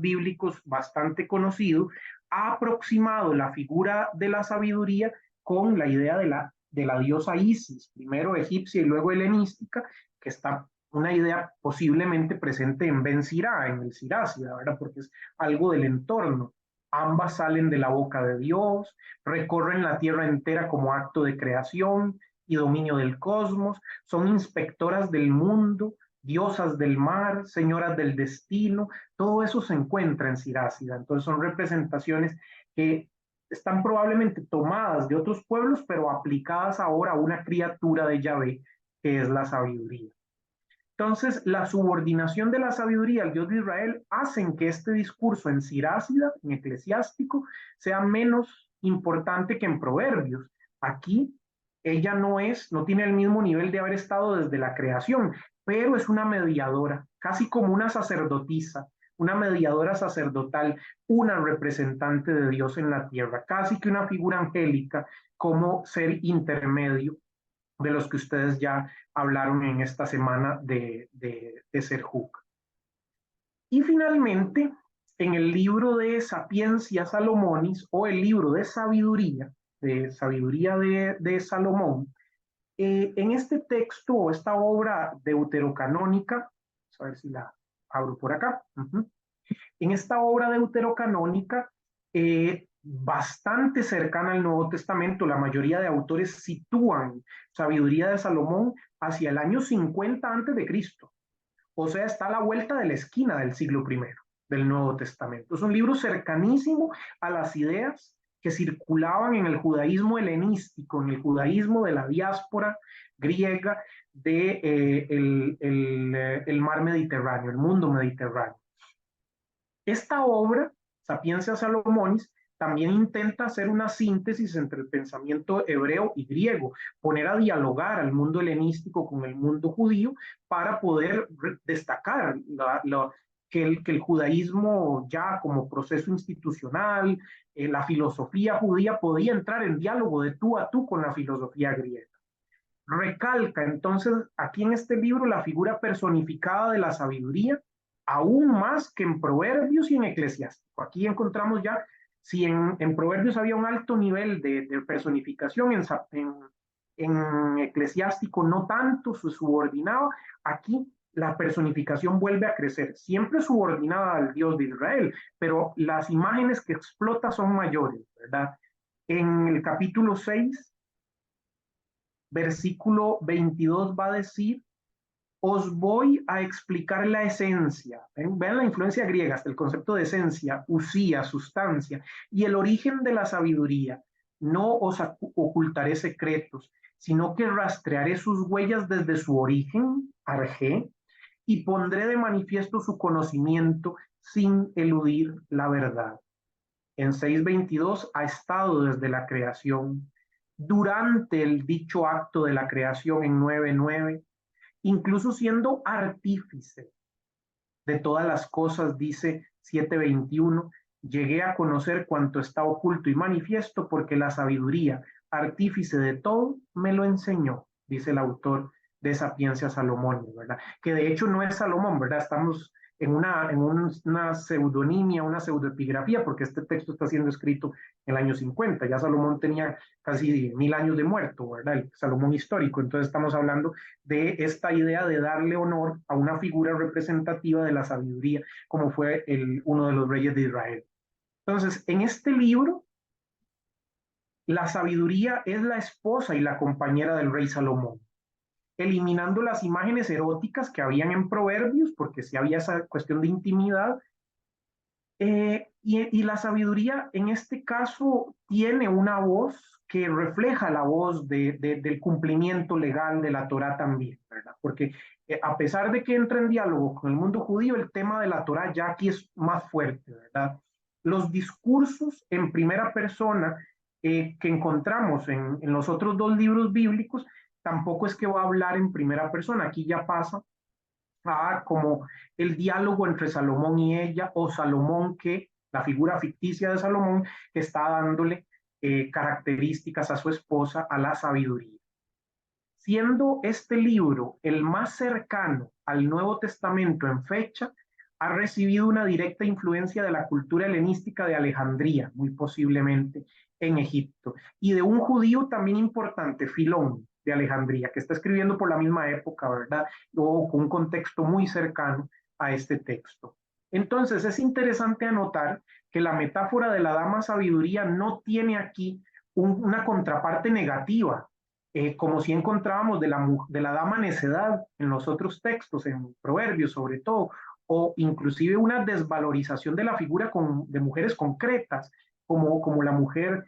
bíblicos bastante conocido, ha aproximado la figura de la sabiduría con la idea de la diosa Isis, primero egipcia y luego helenística, que está una idea posiblemente presente en Ben Sirá, en el Sirácida, ¿verdad? Porque es algo del entorno. Ambas salen de la boca de Dios, recorren la tierra entera como acto de creación y dominio del cosmos, son inspectoras del mundo, diosas del mar, señoras del destino, todo eso se encuentra en Sirácida. Entonces son representaciones que están probablemente tomadas de otros pueblos, pero aplicadas ahora a una criatura de Yahvé, que es la sabiduría. Entonces, la subordinación de la sabiduría al Dios de Israel hacen que este discurso en Sirácida, en Eclesiástico, sea menos importante que en Proverbios. Aquí ella no tiene el mismo nivel de haber estado desde la creación, pero es una mediadora, casi como una sacerdotisa, una mediadora sacerdotal, una representante de Dios en la tierra, casi que una figura angélica como ser intermedio de los que ustedes ya hablaron en esta semana de Serjuk. Y finalmente, en el libro de Sapiencia Salomonis, o el libro de sabiduría de Salomón, en este texto o esta obra deuterocanónica, vamos a ver si la abro por acá, en esta obra deuterocanónica, bastante cercana al Nuevo Testamento, la mayoría de autores sitúan sabiduría de Salomón hacia el año 50 antes de Cristo. O sea, está a la vuelta de la esquina del siglo I del Nuevo Testamento. Es un libro cercanísimo a las ideas que circulaban en el judaísmo helenístico, en el judaísmo de la diáspora griega el mar Mediterráneo, el mundo mediterráneo. Esta obra, Sapiencia Salomonis, también intenta hacer una síntesis entre el pensamiento hebreo y griego, poner a dialogar al mundo helenístico con el mundo judío para poder destacar que el judaísmo ya como proceso institucional, la filosofía judía podía entrar en diálogo de tú a tú con la filosofía griega. Recalca entonces aquí en este libro la figura personificada de la sabiduría, aún más que en Proverbios y en Eclesiástico. Aquí encontramos ya, si en Proverbios había un alto nivel de personificación, en Eclesiástico no tanto, se subordinaba, aquí la personificación vuelve a crecer, siempre subordinada al Dios de Israel, pero las imágenes que explota son mayores, ¿verdad? En el capítulo 6, versículo 22 va a decir, os voy a explicar la esencia. Vean la influencia griega, hasta el concepto de esencia, usía, sustancia, y el origen de la sabiduría. No os ocultaré secretos, sino que rastrearé sus huellas desde su origen, arjé, y pondré de manifiesto su conocimiento sin eludir la verdad. En 6:22 ha estado desde la creación, durante el dicho acto de la creación en 9:9, incluso siendo artífice de todas las cosas, dice 7:21, llegué a conocer cuanto está oculto y manifiesto porque la sabiduría, artífice de todo, me lo enseñó, dice el autor de Sapiencia Salomón, ¿verdad? Que de hecho no es Salomón, ¿verdad? Estamos en una pseudonimia, una pseudoepigrafía, porque este texto está siendo escrito en el año 50, ya Salomón tenía casi 1000 años de muerto, ¿verdad? El Salomón histórico, entonces estamos hablando de esta idea de darle honor a una figura representativa de la sabiduría, como fue uno de los reyes de Israel. Entonces, en este libro, la sabiduría es la esposa y la compañera del rey Salomón, eliminando las imágenes eróticas que habían en Proverbios, porque si había esa cuestión de intimidad, y la sabiduría en este caso tiene una voz que refleja la voz del cumplimiento legal de la Torá también, ¿verdad? Porque a pesar de que entra en diálogo con el mundo judío, el tema de la Torá ya aquí es más fuerte, ¿verdad? Los discursos en primera persona que encontramos en los otros dos libros bíblicos, tampoco es que va a hablar en primera persona, aquí ya pasa como el diálogo entre Salomón y ella, o Salomón que, la figura ficticia de Salomón, que está dándole características a su esposa, a la sabiduría. Siendo este libro el más cercano al Nuevo Testamento en fecha, ha recibido una directa influencia de la cultura helenística de Alejandría, muy posiblemente en Egipto, y de un judío también importante, Filón, de Alejandría, que está escribiendo por la misma época, ¿verdad? O con un contexto muy cercano a este texto. Entonces, es interesante anotar que la metáfora de la dama sabiduría no tiene aquí una contraparte negativa, como si encontrábamos de la dama necedad en los otros textos, en Proverbios sobre todo, o inclusive una desvalorización de la figura de mujeres concretas, como la mujer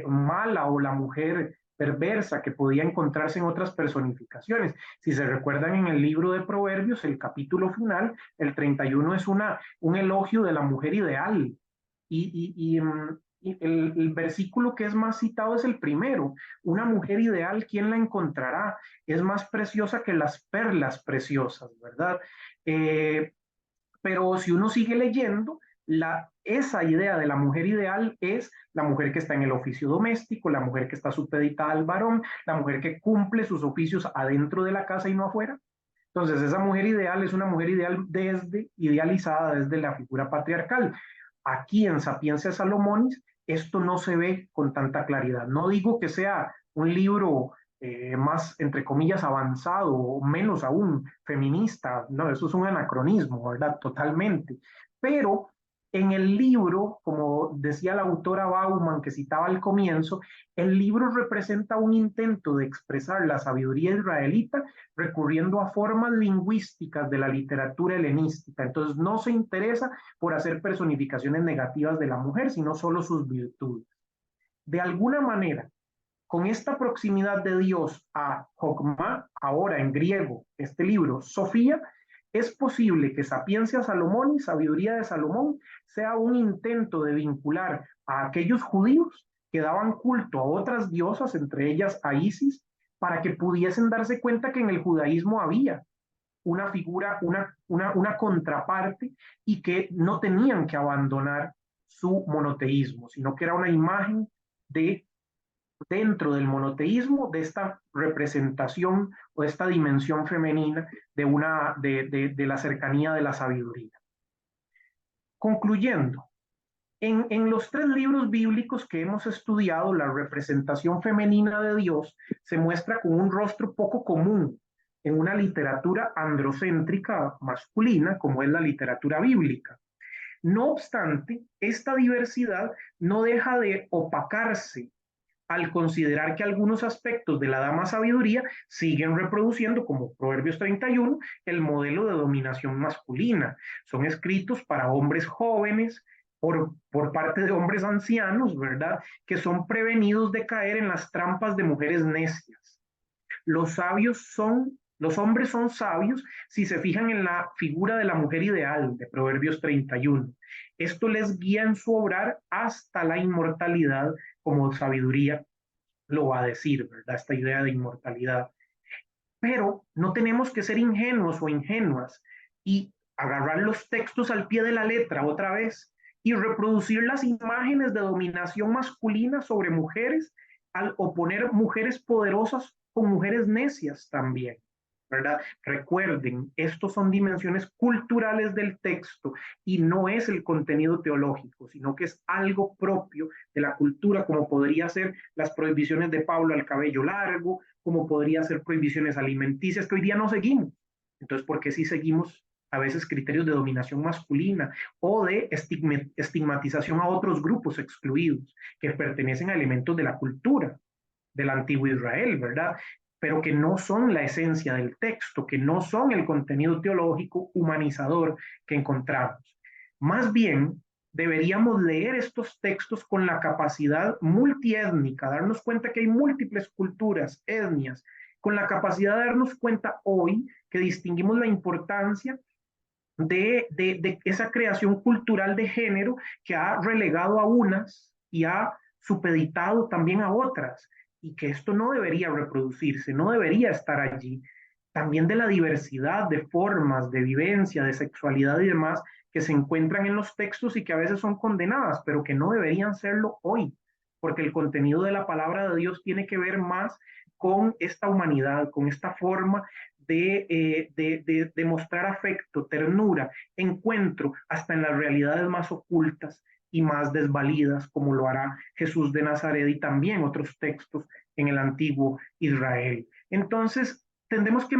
mala o la mujer perversa que podía encontrarse en otras personificaciones. Si se recuerdan en el libro de Proverbios, el capítulo final, el 31 es un elogio de la mujer ideal. Y el versículo que es más citado es el primero. Una mujer ideal, ¿quién la encontrará? Es más preciosa que las perlas preciosas, ¿verdad? Pero si uno sigue leyendo, esa idea de la mujer ideal es la mujer que está en el oficio doméstico, la mujer que está supeditada al varón, la mujer que cumple sus oficios adentro de la casa y no afuera. Entonces, esa mujer ideal es una mujer ideal idealizada desde la figura patriarcal. Aquí en Sapiencia Salomonis, esto no se ve con tanta claridad. No digo que sea un libro más, entre comillas, avanzado o menos aún feminista, no, eso es un anacronismo, ¿verdad? Totalmente. Pero en el libro, como decía la autora Bauman que citaba al comienzo, el libro representa un intento de expresar la sabiduría israelita recurriendo a formas lingüísticas de la literatura helenística. Entonces no se interesa por hacer personificaciones negativas de la mujer, sino solo sus virtudes. De alguna manera, con esta proximidad de Dios a Jokma, ahora en griego, este libro, Sofía, es posible que Sapiencia Salomón y Sabiduría de Salomón sea un intento de vincular a aquellos judíos que daban culto a otras diosas, entre ellas a Isis, para que pudiesen darse cuenta que en el judaísmo había una figura, una contraparte y que no tenían que abandonar su monoteísmo, sino que era una imagen de dentro del monoteísmo de esta representación o esta dimensión femenina de la cercanía de la sabiduría. Concluyendo, en los tres libros bíblicos que hemos estudiado, la representación femenina de Dios se muestra con un rostro poco común en una literatura androcéntrica masculina, como es la literatura bíblica. No obstante, esta diversidad no deja de opacarse al considerar que algunos aspectos de la dama sabiduría siguen reproduciendo, como Proverbios 31, el modelo de dominación masculina. Son escritos para hombres jóvenes, por parte de hombres ancianos, ¿verdad? Que son prevenidos de caer en las trampas de mujeres necias. Los hombres son sabios si se fijan en la figura de la mujer ideal de Proverbios 31. Esto les guía en su obrar hasta la inmortalidad, como sabiduría lo va a decir, ¿verdad? Esta idea de inmortalidad. Pero no tenemos que ser ingenuos o ingenuas y agarrar los textos al pie de la letra otra vez y reproducir las imágenes de dominación masculina sobre mujeres al oponer mujeres poderosas con mujeres necias también. ¿Verdad? Recuerden, estos son dimensiones culturales del texto y no es el contenido teológico, sino que es algo propio de la cultura, como podría ser las prohibiciones de Pablo al cabello largo, como podría ser prohibiciones alimenticias que hoy día no seguimos. Entonces, ¿por qué sí seguimos a veces criterios de dominación masculina o de estigmatización a otros grupos excluidos que pertenecen a elementos de la cultura del antiguo Israel, ¿verdad? Pero que no son la esencia del texto, que no son el contenido teológico humanizador que encontramos. Más bien, deberíamos leer estos textos con la capacidad multiétnica, darnos cuenta que hay múltiples culturas, etnias, con la capacidad de darnos cuenta hoy que distinguimos la importancia de esa creación cultural de género que ha relegado a unas y ha supeditado también a otras, y que esto no debería reproducirse, no debería estar allí. También de la diversidad de formas de vivencia, de sexualidad y demás que se encuentran en los textos y que a veces son condenadas, pero que no deberían serlo hoy, porque el contenido de la palabra de Dios tiene que ver más con esta humanidad, con esta forma de mostrar afecto, ternura, encuentro hasta en las realidades más ocultas y más desvalidas, como lo hará Jesús de Nazaret y también otros textos en el antiguo Israel. Entonces, tendremos que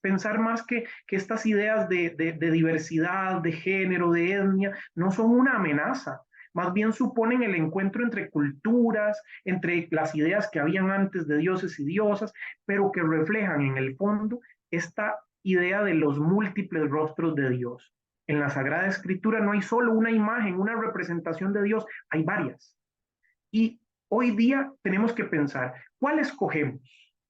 pensar más que estas ideas de diversidad, de género, de etnia, no son una amenaza, más bien suponen el encuentro entre culturas, entre las ideas que habían antes de dioses y diosas, pero que reflejan en el fondo esta idea de los múltiples rostros de Dios. En la Sagrada Escritura no hay solo una imagen, una representación de Dios, hay varias. Y hoy día tenemos que pensar, ¿cuál escogemos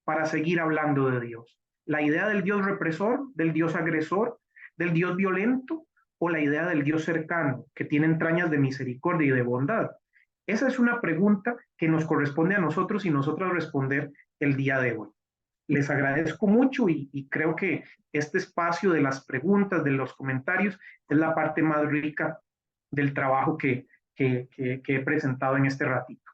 para seguir hablando de Dios? ¿La idea del Dios represor, del Dios agresor, del Dios violento o la idea del Dios cercano, que tiene entrañas de misericordia y de bondad? Esa es una pregunta que nos corresponde a nosotros y nosotros responder el día de hoy. les agradezco mucho y creo que este espacio de las preguntas, de los comentarios, es la parte más rica del trabajo que he presentado en este ratito.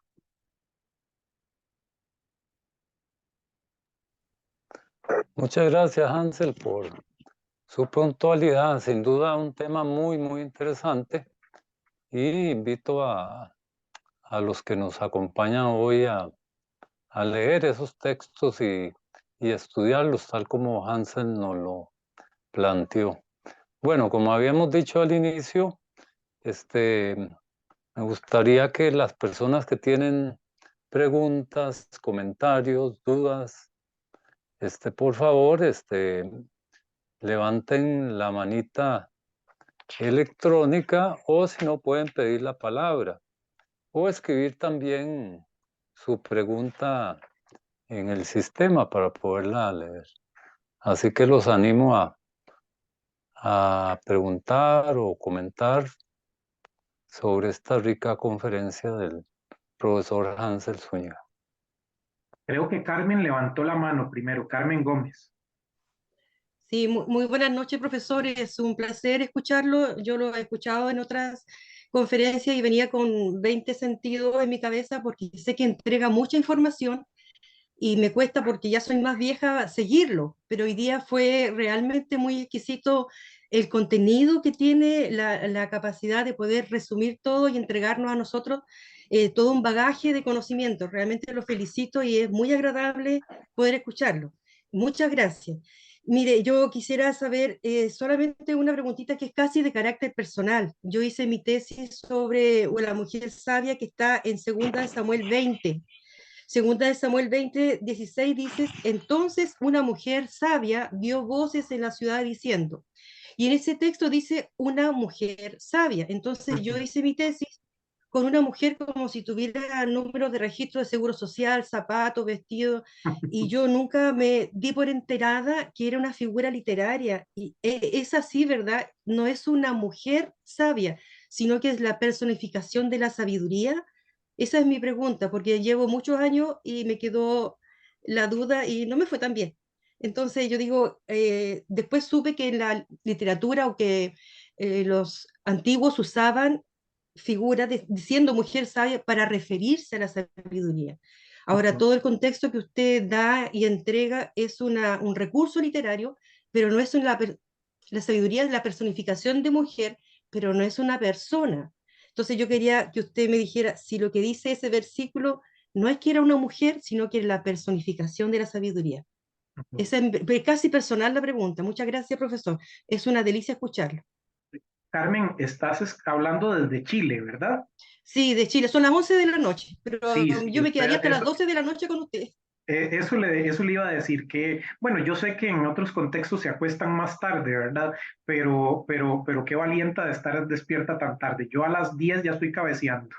Muchas gracias, Hansel, por su puntualidad. Sin duda un tema muy, muy interesante. Y invito a los que nos acompañan hoy a leer esos textos y estudiarlos tal como Hansel nos lo planteó. Bueno, como habíamos dicho al inicio, me gustaría que las personas que tienen preguntas, comentarios, dudas, por favor, levanten la manita electrónica o si no pueden pedir la palabra o escribir también su pregunta en el sistema para poderla leer. Así que los animo a preguntar o comentar sobre esta rica conferencia del profesor Hansel Zúñiga. Creo que Carmen levantó la mano primero, Carmen Gómez. Sí, muy buenas noches, profesor. Es un placer escucharlo. Yo lo he escuchado en otras conferencias y venía con 20 sentidos en mi cabeza porque sé que entrega mucha información y me cuesta porque ya soy más vieja seguirlo, pero hoy día fue realmente muy exquisito el contenido que tiene, la capacidad de poder resumir todo y entregarnos a nosotros todo un bagaje de conocimiento. Realmente lo felicito y es muy agradable poder escucharlo. Muchas gracias. Mire, yo quisiera saber solamente una preguntita que es casi de carácter personal. Yo hice mi tesis sobre la mujer sabia que está en 2 Samuel 20. Segunda de Samuel 20:16 dices, entonces una mujer sabia dio voces en la ciudad diciendo, y en ese texto dice una mujer sabia. Entonces yo hice mi tesis con una mujer como si tuviera números de registro de seguro social, zapatos, vestido, y yo nunca me di por enterada que era una figura literaria. Y es así, ¿verdad? No es una mujer sabia, sino que es la personificación de la sabiduría. Esa es mi pregunta, porque llevo muchos años y me quedó la duda y no me fue tan bien. Entonces yo digo, después supe que en la literatura o que los antiguos usaban figura diciendo mujer sabia para referirse a la sabiduría. Ahora, todo el contexto que usted da y entrega es un recurso literario, pero no es la sabiduría, es la personificación de mujer, pero no es una persona. Entonces yo quería que usted me dijera si lo que dice ese versículo no es que era una mujer, sino que era la personificación de la sabiduría. Esa es casi personal la pregunta. Muchas gracias, profesor. Es una delicia escucharlo. Carmen, estás hablando desde Chile, ¿verdad? Sí, de Chile. Son las 11 de la noche, pero Sí, sí, yo me quedaría hasta las eso, 12 de la noche con usted. eso le iba a decir que, bueno, yo sé que en otros contextos se acuestan más tarde, ¿verdad? Pero qué valienta de estar despierta tan tarde. Yo a las 10 ya estoy cabeceando.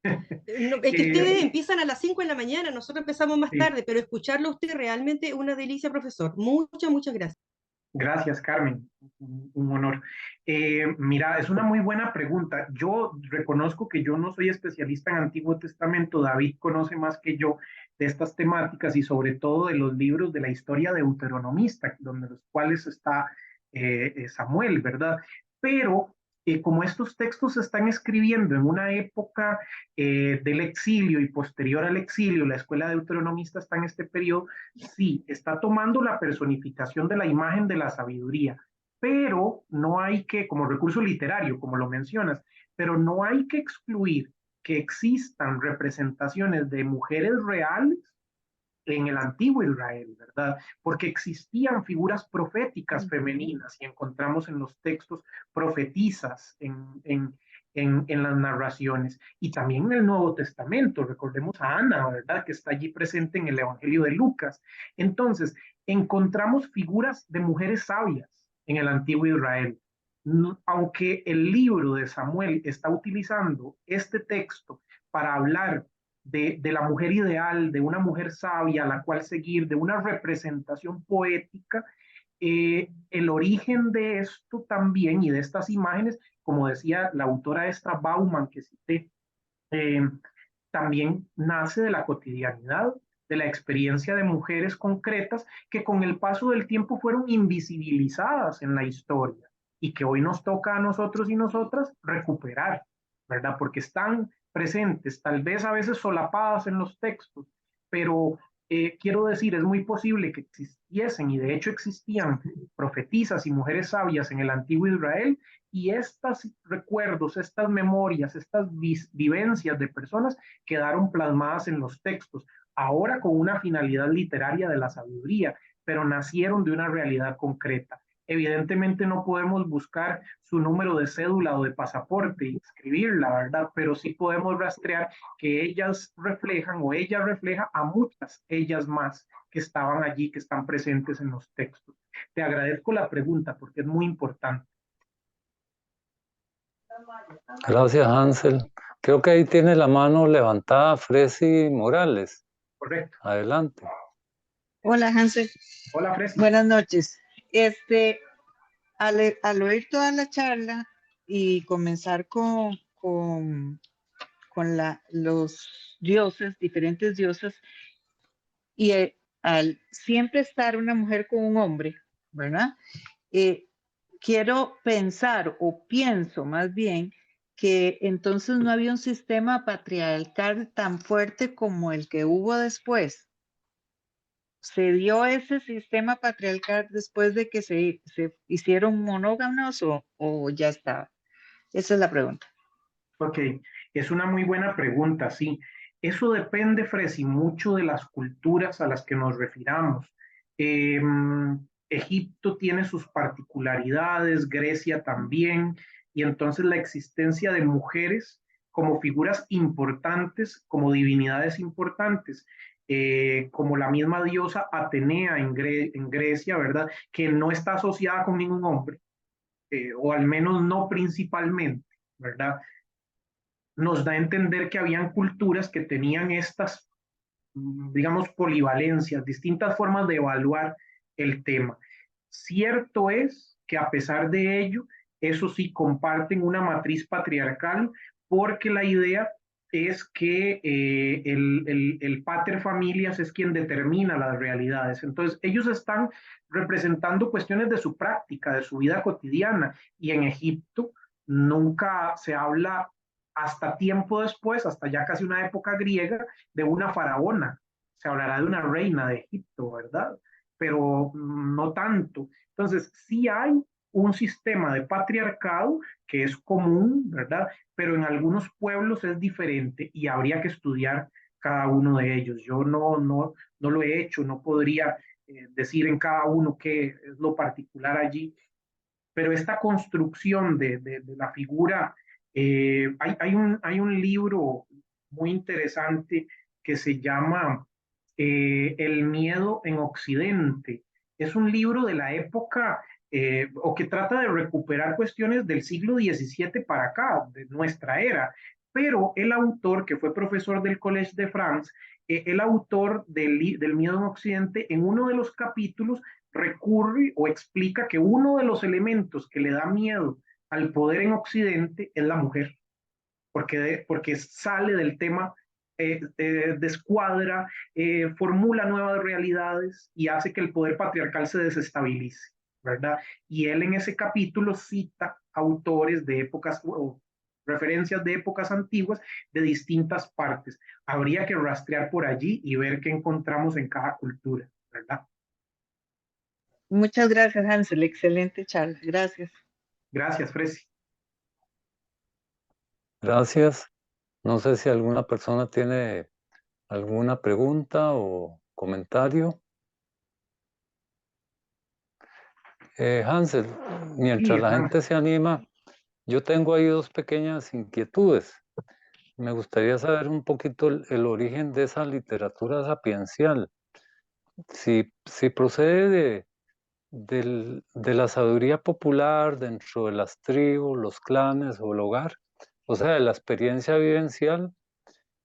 No, es que ustedes Eh, empiezan a las 5 de la mañana, nosotros empezamos más sí, tarde, pero escucharlo a usted realmente es una delicia, profesor. Muchas, muchas gracias. gracias, Carmen. Un honor. Mira, es una muy buena pregunta. Yo reconozco que yo no soy especialista en Antiguo Testamento. David conoce más que yo de estas temáticas y sobre todo de los libros de la historia deuteronomista, donde los cuales está Samuel, ¿verdad? Pero como estos textos se están escribiendo en una época del exilio y posterior al exilio, la escuela deuteronomista está en este periodo, sí, está tomando la personificación de la imagen de la sabiduría, pero no hay que, como recurso literario, como lo mencionas, pero no hay que excluir que existan representaciones de mujeres reales en el antiguo Israel, ¿verdad? Porque existían figuras proféticas femeninas y encontramos en los textos profetizas en las narraciones y también en el Nuevo Testamento. Recordemos a Ana, ¿verdad? Que está allí presente en el Evangelio de Lucas. Entonces, encontramos figuras de mujeres sabias en el antiguo Israel. Aunque el libro de Samuel está utilizando este texto para hablar de la mujer ideal, de una mujer sabia a la cual seguir, de una representación poética, el origen de esto también y de estas imágenes, como decía la autora esta Bauman que cité, eh, también nace de la cotidianidad, de la experiencia de mujeres concretas que con el paso del tiempo fueron invisibilizadas en la historia y que hoy nos toca a nosotros y nosotras recuperar, ¿verdad? Porque están presentes, tal vez a veces solapadas en los textos, pero quiero decir, es muy posible que existiesen, y de hecho existían, profetisas y mujeres sabias en el antiguo Israel, y estos recuerdos, estas memorias, estas vivencias de personas quedaron plasmadas en los textos, ahora con una finalidad literaria de la sabiduría, pero nacieron de una realidad concreta. Evidentemente no podemos buscar su número de cédula o de pasaporte y escribirla, ¿verdad? Pero sí podemos rastrear que ellas reflejan o ella refleja a muchas ellas más que estaban allí, que están presentes en los textos. Te agradezco la pregunta porque es muy importante. Gracias, Hansel. Creo que ahí tiene la mano levantada Fresi Morales. Correcto. Adelante. Hola, Hansel. Hola, Fresi. Buenas noches. Al oír toda la charla y comenzar con los dioses, diferentes dioses, y al siempre estar una mujer con un hombre, ¿verdad? Quiero pensar, o pienso más bien, que entonces no había un sistema patriarcal tan fuerte como el que hubo después. ¿Se dio ese sistema patriarcal después de que se hicieron monógamos o ya estaba? Esa es la pregunta. Ok, es una muy buena pregunta, sí. Eso depende, Fresi, mucho de las culturas a las que nos refiramos. Eh, Egipto tiene sus particularidades, Grecia también, y entonces la existencia de mujeres como figuras importantes, como divinidades importantes, como la misma diosa Atenea en Grecia, ¿verdad? Que no está asociada con ningún hombre, o al menos no principalmente, ¿verdad? Nos da a entender que habían culturas que tenían estas, digamos, polivalencias, distintas formas de evaluar el tema. Cierto es que a pesar de ello, eso sí, comparten una matriz patriarcal, porque la idea es que el pater familias es quien determina las realidades. Entonces, ellos están representando cuestiones de su práctica, de su vida cotidiana, y en Egipto nunca se habla hasta tiempo después, hasta ya casi una época griega, de una faraona. Se hablará de una reina de Egipto, ¿verdad? Pero no tanto. Entonces, sí hay un sistema de patriarcado que es común, ¿verdad? Pero en algunos pueblos es diferente y habría que estudiar cada uno de ellos. Yo no lo he hecho, no podría decir en cada uno qué es lo particular allí, pero esta construcción de la figura, hay un libro muy interesante que se llama El miedo en Occidente. Es un libro de la época, o que trata de recuperar cuestiones del siglo XVII para acá, de nuestra era, pero el autor, que fue profesor del Collège de France, el autor del miedo en Occidente, en uno de los capítulos recurre o explica que uno de los elementos que le da miedo al poder en Occidente es la mujer, porque sale del tema, descuadra, formula nuevas realidades y hace que el poder patriarcal se desestabilice, ¿verdad? Y él en ese capítulo cita autores de épocas o referencias de épocas antiguas de distintas partes. Habría que rastrear por allí y ver qué encontramos en cada cultura, ¿verdad? Muchas gracias, Hansel. Excelente charla. Gracias. Gracias, Fresi. Gracias. No sé si alguna persona tiene alguna pregunta o comentario. Hansel, mientras Sí, la gente se anima, yo tengo ahí dos pequeñas inquietudes. Me gustaría saber un poquito el origen de esa literatura sapiencial. Si procede de la sabiduría popular dentro de las tribus, los clanes o el hogar, o sea, de la experiencia vivencial,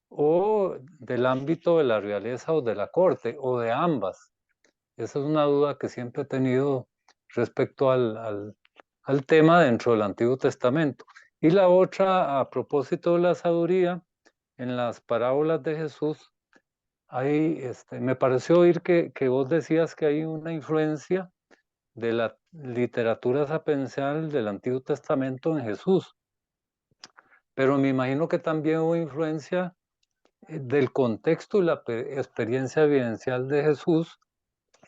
o del ámbito de la realeza o de la corte, o de ambas. Esa es una duda que siempre he tenido respecto al tema dentro del Antiguo Testamento. Y la otra, a propósito de la sabiduría, en las parábolas de Jesús me pareció oír que vos decías que hay una influencia de la literatura sapiencial del Antiguo Testamento en Jesús, pero me imagino que también hubo influencia del contexto y la experiencia vivencial de Jesús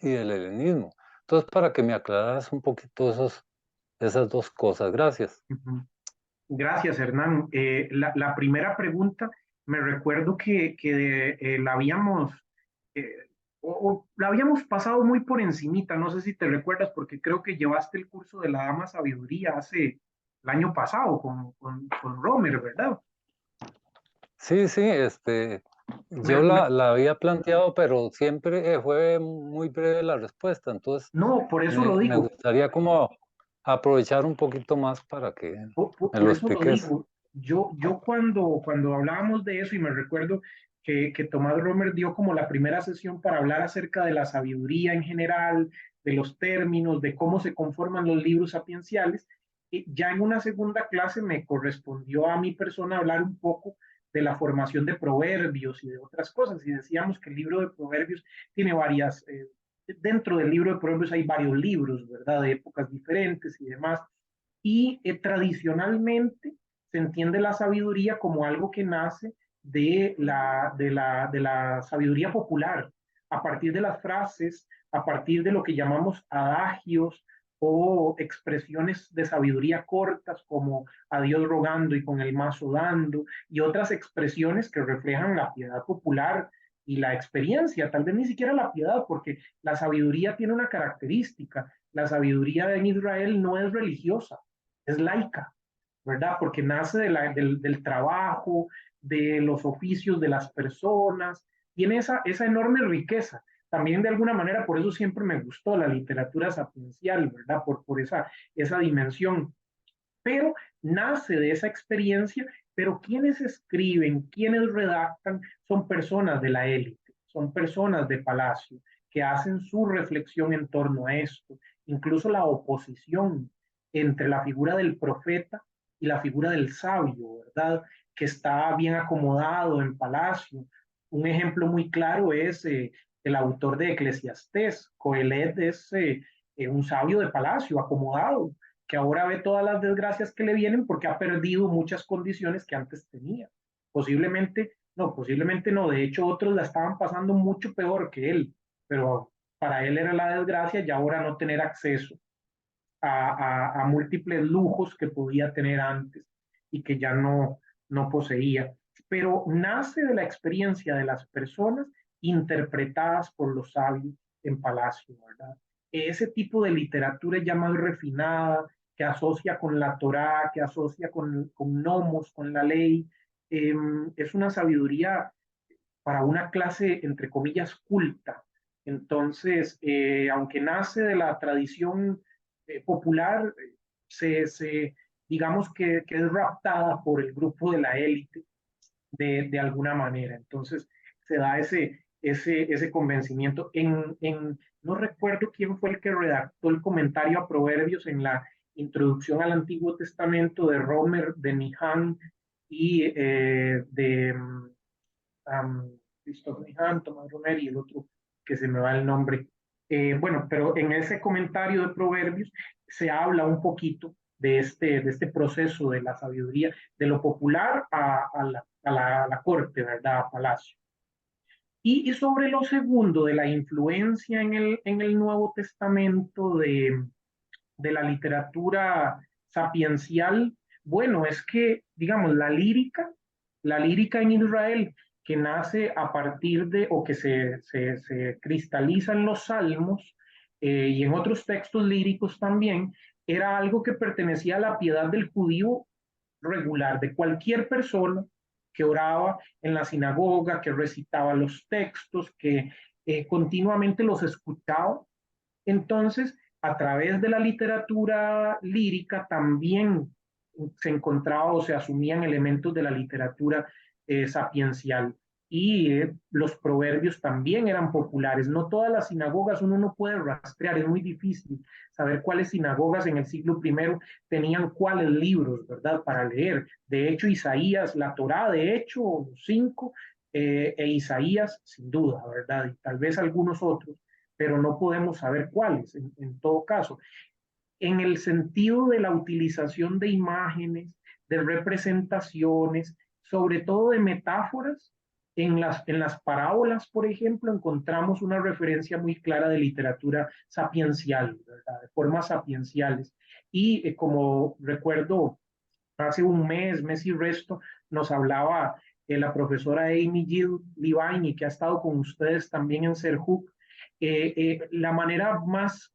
y del helenismo. Entonces, para que me aclararas un poquito esas dos cosas. Gracias. Gracias, Hernán. La primera pregunta, me recuerdo que la habíamos, la habíamos pasado muy por encimita, no sé si te recuerdas, porque creo que llevaste el curso de la Dama Sabiduría hace el año pasado con Romer, ¿verdad? Sí, sí, yo la había planteado, pero siempre fue muy breve la respuesta, entonces No, por eso lo me digo. gustaría como aprovechar un poquito más para que me lo Por eso lo expliques. digo. Yo cuando hablábamos de eso, y me recuerdo que Tomás Romer dio como la primera sesión para hablar acerca de la sabiduría en general, de los términos, de cómo se conforman los libros sapienciales, ya en una segunda clase me correspondió a mi persona hablar un poco de la formación de proverbios y de otras cosas. Y decíamos que el libro de proverbios tiene varias, dentro del libro de proverbios hay varios libros, ¿verdad? De épocas diferentes y demás. Y tradicionalmente se entiende la sabiduría como algo que nace de la sabiduría popular, a partir de las frases, a partir de lo que llamamos adagios o expresiones de sabiduría cortas como a Dios rogando y con el mazo dando, y otras expresiones que reflejan la piedad popular y la experiencia, tal vez ni siquiera la piedad, porque la sabiduría tiene una característica, la sabiduría en Israel no es religiosa, es laica, ¿verdad? Porque nace del trabajo, de los oficios de las personas, tiene esa enorme riqueza. También de alguna manera, por eso siempre me gustó la literatura sapiencial, ¿verdad? Por esa dimensión. Pero nace de esa experiencia, pero quienes escriben, quienes redactan, son personas de la élite, son personas de palacio, que hacen su reflexión en torno a esto. Incluso la oposición entre la figura del profeta y la figura del sabio, ¿verdad? Que está bien acomodado en palacio. Un ejemplo muy claro es el autor de Eclesiastés. Coelet es un sabio de palacio, acomodado, que ahora ve todas las desgracias que le vienen porque ha perdido muchas condiciones que antes tenía. Posiblemente no, de hecho otros la estaban pasando mucho peor que él, pero para él era la desgracia y ahora no tener acceso a múltiples lujos que podía tener antes y que ya no poseía. Pero nace de la experiencia de las personas interpretadas por los sabios en palacio, ¿verdad? Ese tipo de literatura ya más refinada, que asocia con la Torá, que asocia con nomos, con la ley, es una sabiduría para una clase, entre comillas, culta. Entonces, aunque nace de la tradición popular, digamos que es raptada por el grupo de la élite de alguna manera. Entonces, se da ese convencimiento. No recuerdo quién fue el que redactó el comentario a Proverbios en la introducción al Antiguo Testamento de Romer, de Nihan y de Christoph Nihan, Tomás Romer y el otro que se me va el nombre. Bueno, pero en ese comentario de Proverbios se habla un poquito de este proceso de la sabiduría, de lo popular a la corte, ¿verdad? A palacio. Y sobre lo segundo, de la influencia en el Nuevo Testamento de la literatura sapiencial, bueno, es que, digamos, la lírica en Israel, que nace a partir de, o que se cristaliza en los salmos y en otros textos líricos también, era algo que pertenecía a la piedad del judío regular, de cualquier persona que oraba en la sinagoga, que recitaba los textos, que continuamente los escuchaba. Entonces, a través de la literatura lírica también se encontraba o se asumían elementos de la literatura sapiencial. Y los proverbios también eran populares. No todas las sinagogas uno no puede rastrear, es muy difícil saber cuáles sinagogas en el siglo I tenían cuáles libros, ¿verdad? Para leer. De hecho, Isaías, la Torá, de hecho, 5, e Isaías, sin duda, ¿verdad? Y tal vez algunos otros, pero no podemos saber cuáles, en todo caso. En el sentido de la utilización de imágenes, de representaciones, sobre todo de metáforas, en las parábolas, por ejemplo, encontramos una referencia muy clara de literatura sapiencial, ¿verdad? De formas sapienciales. Y como recuerdo, hace un mes y resto, nos hablaba la profesora Amy Jill Levine, que ha estado con ustedes también en Serhook, la manera más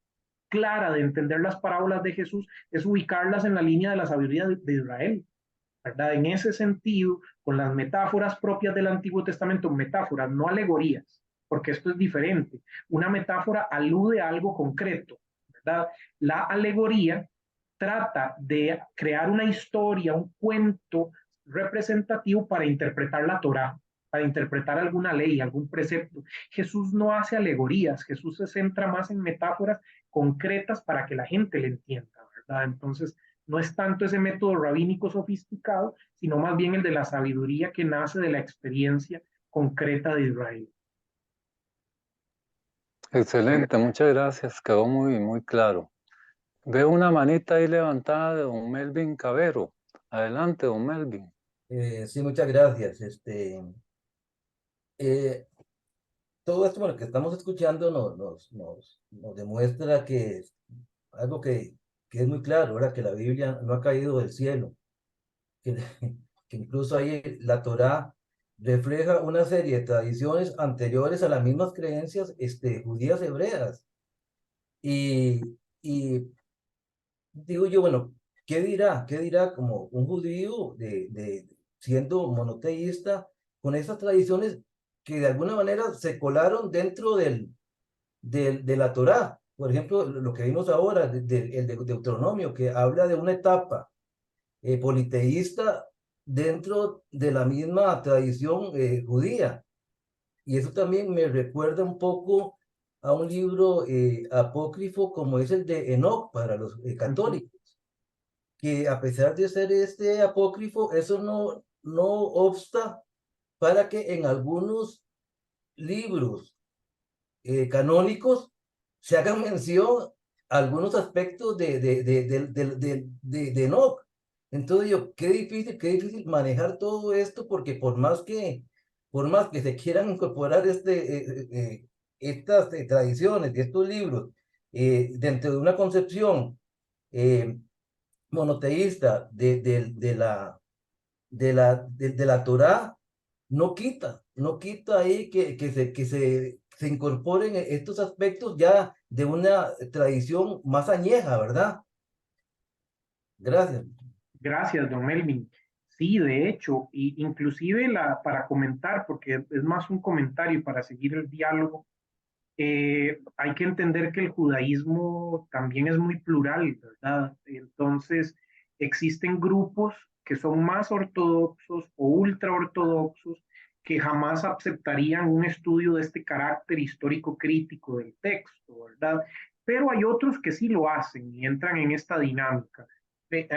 clara de entender las parábolas de Jesús es ubicarlas en la línea de la sabiduría de Israel, ¿verdad? En ese sentido, con las metáforas propias del Antiguo Testamento, metáforas, no alegorías, porque esto es diferente. Una metáfora alude a algo concreto, ¿verdad? La alegoría trata de crear una historia, un cuento representativo para interpretar la Torá, para interpretar alguna ley, algún precepto. Jesús no hace alegorías, Jesús se centra más en metáforas concretas para que la gente le entienda, ¿verdad? Entonces, no es tanto ese método rabínico sofisticado, sino más bien el de la sabiduría que nace de la experiencia concreta de Israel. Excelente, muchas gracias, quedó muy claro. Veo una manita ahí levantada de don Melvin Cabero. Adelante, don Melvin. Sí, muchas gracias. Todo esto bueno, que estamos escuchando nos demuestra que es algo que es muy claro, ¿verdad? Que la Biblia no ha caído del cielo, que, que incluso ahí la Torá refleja una serie de tradiciones anteriores a las mismas creencias judías hebreas. Y digo yo, bueno, ¿qué dirá? ¿Qué dirá como un judío siendo monoteísta con esas tradiciones que de alguna manera se colaron dentro de la Torá? Por ejemplo, lo que vimos ahora, el de Deuteronomio, que habla de una etapa politeísta dentro de la misma tradición judía. Y eso también me recuerda un poco a un libro apócrifo como es el de Enoch para los católicos, que a pesar de ser apócrifo, eso no obsta para que en algunos libros canónicos se hagan mención a algunos aspectos de Enoch. Entonces yo, qué difícil manejar todo esto, porque por más que se quieran incorporar estas tradiciones de estos libros dentro de una concepción monoteísta de la Torá, no quita ahí que se incorporen estos aspectos ya de una tradición más añeja, ¿verdad? Gracias. Gracias, don Melvin. Sí, de hecho, y inclusive para comentar, porque es más un comentario para seguir el diálogo, hay que entender que el judaísmo también es muy plural, ¿verdad? Entonces, existen grupos que son más ortodoxos o ultra ortodoxos que jamás aceptarían un estudio de este carácter histórico crítico del texto, ¿verdad? Pero hay otros que sí lo hacen y entran en esta dinámica.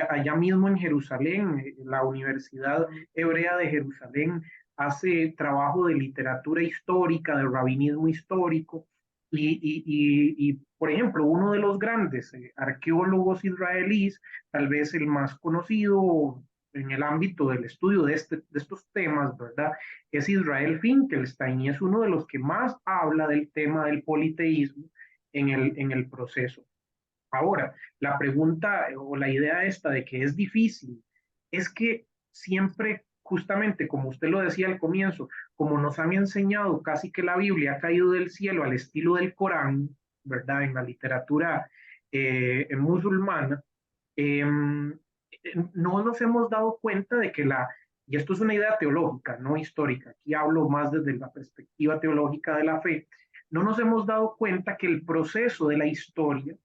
Allá mismo en Jerusalén, la Universidad Hebrea de Jerusalén hace trabajo de literatura histórica, de rabinismo histórico, por ejemplo, uno de los grandes arqueólogos israelíes, tal vez el más conocido en el ámbito del estudio de estos temas, ¿verdad? Es Israel Finkelstein, y es uno de los que más habla del tema del politeísmo en el proceso. Ahora, la pregunta o la idea esta de que es difícil es que siempre, justamente como usted lo decía al comienzo, como nos han enseñado casi que la Biblia ha caído del cielo al estilo del Corán, ¿verdad? En la literatura musulmana, no nos hemos dado cuenta de que y esto es una idea teológica, no histórica, aquí hablo más desde la perspectiva teológica de la fe, no nos hemos dado cuenta que el proceso de la historia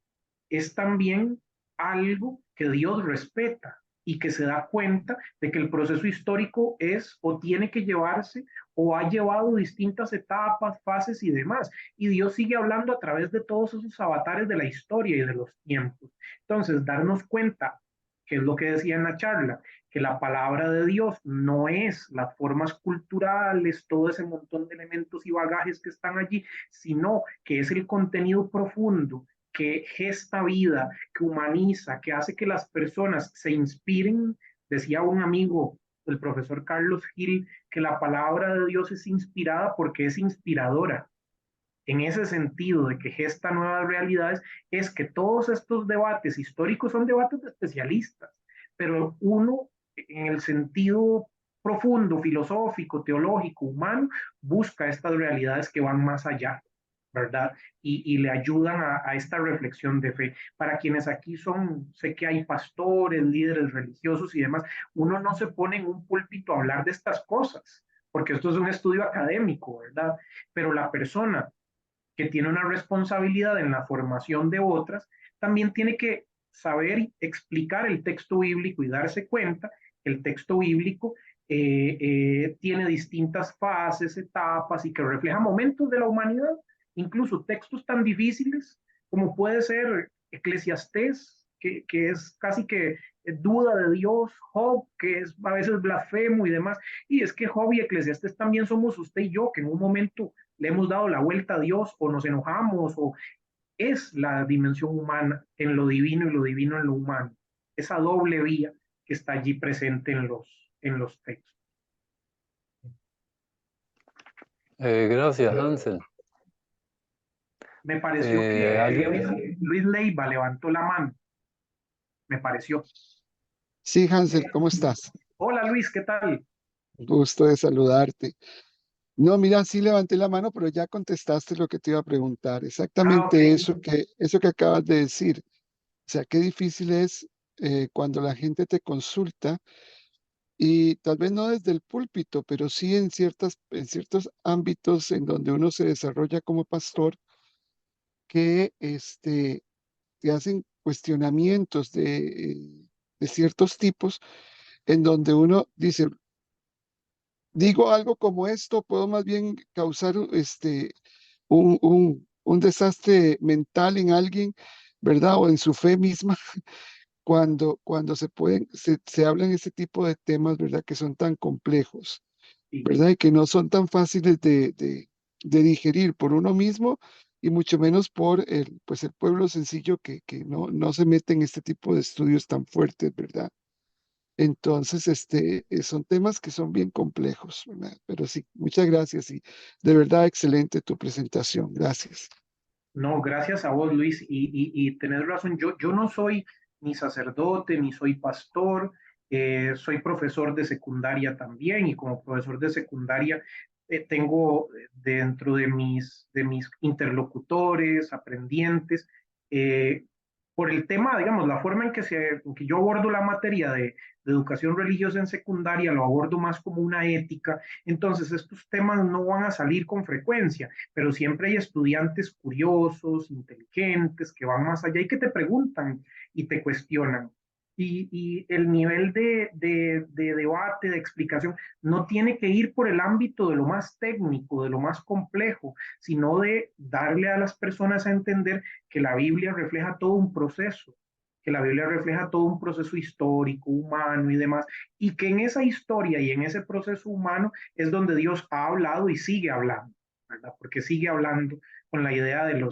es también algo que Dios respeta y que se da cuenta de que el proceso histórico es o tiene que llevarse o ha llevado distintas etapas, fases y demás. Y Dios sigue hablando a través de todos esos avatares de la historia y de los tiempos. Entonces, darnos cuenta, que es lo que decía en la charla, que la palabra de Dios no es las formas culturales, todo ese montón de elementos y bagajes que están allí, sino que es el contenido profundo que gesta vida, que humaniza, que hace que las personas se inspiren. Decía un amigo, el profesor Carlos Gil, que la palabra de Dios es inspirada porque es inspiradora. En ese sentido de que gesta nuevas realidades, es que todos estos debates históricos son debates de especialistas, pero uno, en el sentido profundo, filosófico, teológico, humano, busca estas realidades que van más allá, ¿verdad? Y le ayudan a esta reflexión de fe. Para quienes aquí son, sé que hay pastores, líderes religiosos y demás, uno no se pone en un púlpito a hablar de estas cosas, porque esto es un estudio académico, ¿verdad? Pero la persona que tiene una responsabilidad en la formación de otras, también tiene que saber explicar el texto bíblico y darse cuenta que el texto bíblico tiene distintas fases, etapas y que refleja momentos de la humanidad, incluso textos tan difíciles como puede ser Eclesiastés, que es casi que duda de Dios, Job, que es a veces blasfemo y demás, y es que Job y Eclesiastés también somos usted y yo, que en un momento le hemos dado la vuelta a Dios o nos enojamos o es la dimensión humana en lo divino y lo divino en lo humano. Esa doble vía que está allí presente en los textos. Gracias, Hansel. Me pareció que ¿alguien? Luis Leiva levantó la mano. Me pareció. Sí, Hansel, ¿cómo estás? Hola Luis, ¿qué tal? Gusto de saludarte. No, mira, sí levanté la mano, pero ya contestaste lo que te iba a preguntar. Ah, ok. Exactamente eso que acabas de decir. O sea, qué difícil es cuando la gente te consulta y tal vez no desde el púlpito, pero sí en ciertos ámbitos en donde uno se desarrolla como pastor, que te hacen cuestionamientos de ciertos tipos, en donde uno dice, digo algo como esto, puedo más bien causar un desastre mental en alguien, ¿verdad? O en su fe misma, cuando se hablan ese tipo de temas, ¿verdad? Que son tan complejos, Sí. ¿verdad? Y que no son tan fáciles de digerir por uno mismo y mucho menos por pues el pueblo sencillo que no se mete en este tipo de estudios tan fuertes, ¿verdad? Entonces, son temas que son bien complejos, ¿verdad? Pero sí, muchas gracias y de verdad excelente tu presentación. Gracias. No, gracias a vos, Luis. Y tenés razón, yo no soy ni sacerdote, ni soy pastor, soy profesor de secundaria también y como profesor de secundaria tengo dentro de mis interlocutores, aprendientes, eh, por el tema, digamos, la forma en que yo abordo la materia de educación religiosa en secundaria, lo abordo más como una ética, entonces estos temas no van a salir con frecuencia, pero siempre hay estudiantes curiosos, inteligentes, que van más allá y que te preguntan y te cuestionan. Y el nivel de debate, de explicación, no tiene que ir por el ámbito de lo más técnico, de lo más complejo, sino de darle a las personas a entender que la Biblia refleja todo un proceso, que la Biblia refleja todo un proceso histórico, humano y demás, y que en esa historia y en ese proceso humano es donde Dios ha hablado y sigue hablando, ¿verdad? Porque sigue hablando con la idea del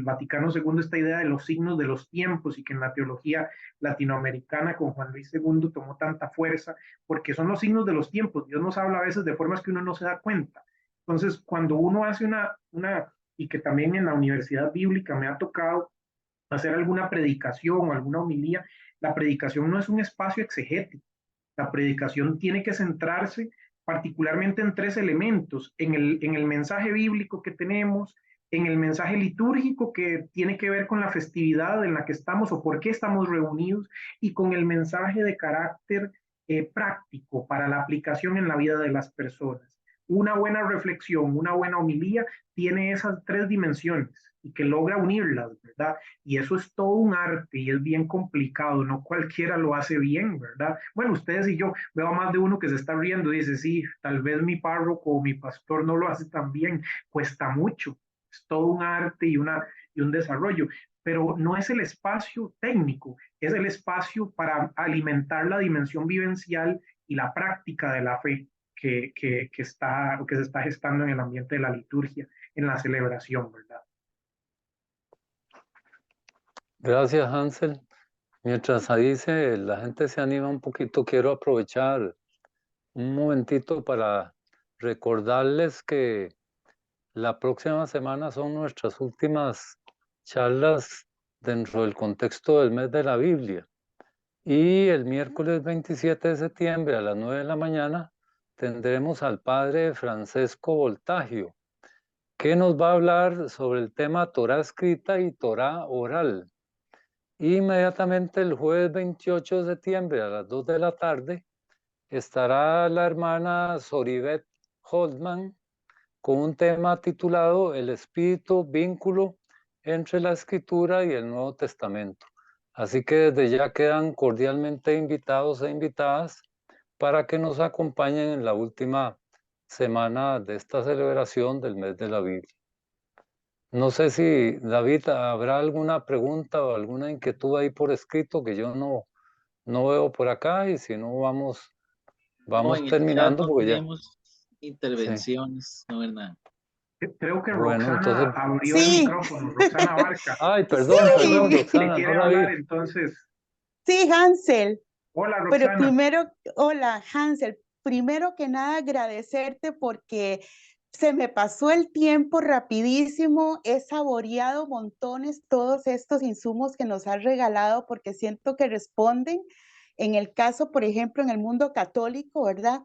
Vaticano II, esta idea de los signos de los tiempos y que en la teología latinoamericana con Juan Luis II tomó tanta fuerza, porque son los signos de los tiempos. Dios nos habla a veces de formas que uno no se da cuenta. Entonces, cuando uno hace y que también en la universidad bíblica me ha tocado hacer alguna predicación o alguna homilía, la predicación no es un espacio exegético. La predicación tiene que centrarse particularmente en tres elementos, en el mensaje bíblico que tenemos, en el mensaje litúrgico que tiene que ver con la festividad en la que estamos o por qué estamos reunidos, y con el mensaje de carácter práctico para la aplicación en la vida de las personas. Una buena reflexión, una buena homilía tiene esas tres dimensiones y que logra unirlas, ¿verdad? Y eso es todo un arte y es bien complicado, no cualquiera lo hace bien, ¿verdad? Bueno, ustedes y yo, veo a más de uno que se está riendo y dice, sí, tal vez mi párroco o mi pastor no lo hace tan bien, cuesta mucho, es todo un arte y un desarrollo, pero no es el espacio técnico, es el espacio para alimentar la dimensión vivencial y la práctica de la fe que se está gestando en el ambiente de la liturgia, en la celebración, ¿verdad? Gracias, Hansel. Mientras ahí la gente se anima un poquito, quiero aprovechar un momentito para recordarles que la próxima semana son nuestras últimas charlas dentro del contexto del mes de la Biblia. Y el miércoles 27 de septiembre a las 9 de la mañana tendremos al padre Francesco Voltaggio, que nos va a hablar sobre el tema Torá escrita y Torá oral. Inmediatamente el jueves 28 de septiembre a las 2 de la tarde estará la hermana Soribet Holtman con un tema titulado El espíritu vínculo entre la Escritura y el Nuevo Testamento. Así que desde ya quedan cordialmente invitados e invitadas para que nos acompañen en la última semana de esta celebración del mes de la Biblia. No sé si, David, habrá alguna pregunta o alguna inquietud ahí por escrito que yo no veo por acá, y si no vamos No, en el chat terminando no porque ya. tenemos intervenciones, ¿no, Hernán? Creo que Bueno, Roxana entonces. abrió el Sí, micrófono, Roxana Barca. Ay, No perdón, sé sí, si Roxana, quiere no la hablar, vi. entonces. sí, Hansel. Hola, Pero Roxana. primero, hola, Hansel. Primero que nada, agradecerte porque se me pasó el tiempo rapidísimo. He saboreado montones todos estos insumos que nos has regalado porque siento que responden. En el caso, por ejemplo, en el mundo católico, ¿verdad?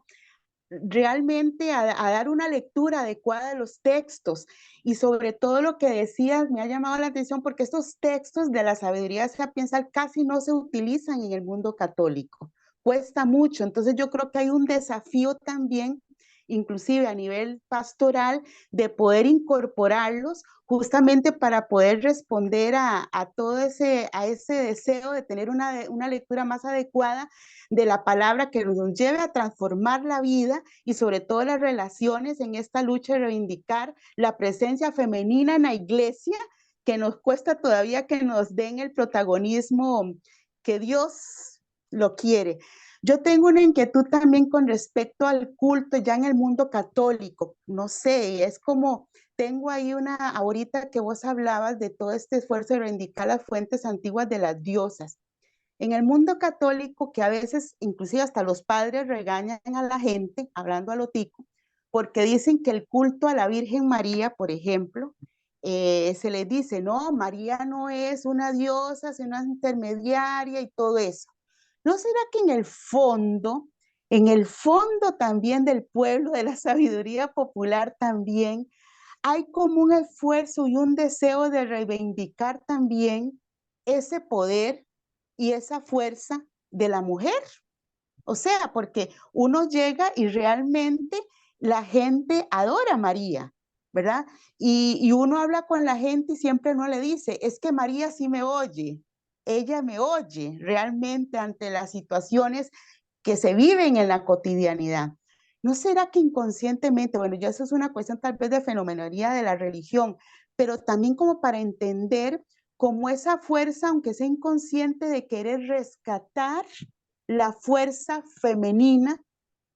Realmente a dar una lectura adecuada de los textos, y sobre todo lo que decías me ha llamado la atención porque estos textos de la sabiduría sapiensal casi no se utilizan en el mundo católico, cuesta mucho. Entonces yo creo que hay un desafío también, inclusive a nivel pastoral, de poder incorporarlos justamente para poder responder a todo ese deseo de tener una lectura más adecuada de la palabra, que nos lleve a transformar la vida y sobre todo las relaciones en esta lucha de reivindicar la presencia femenina en la iglesia, que nos cuesta todavía que nos den el protagonismo que Dios lo quiere. Yo tengo una inquietud también con respecto al culto ya en el mundo católico. No sé, es como, tengo ahí ahorita que vos hablabas de todo este esfuerzo de reivindicar las fuentes antiguas de las diosas. En el mundo católico, que a veces inclusive hasta los padres regañan a la gente, hablando a lo tico, porque dicen que el culto a la Virgen María, por ejemplo, se les dice, no, María no es una diosa, es una intermediaria y todo eso. ¿No será que en el fondo también del pueblo, de la sabiduría popular también, hay como un esfuerzo y un deseo de reivindicar también ese poder y esa fuerza de la mujer? O sea, porque uno llega y realmente la gente adora a María, ¿verdad? Y uno habla con la gente y siempre uno le dice, es que María sí me oye, ella me oye realmente ante las situaciones que se viven en la cotidianidad. ¿No será que inconscientemente, bueno, ya eso es una cuestión tal vez de fenomenología de la religión, pero también como para entender como esa fuerza, aunque sea inconsciente, de querer rescatar la fuerza femenina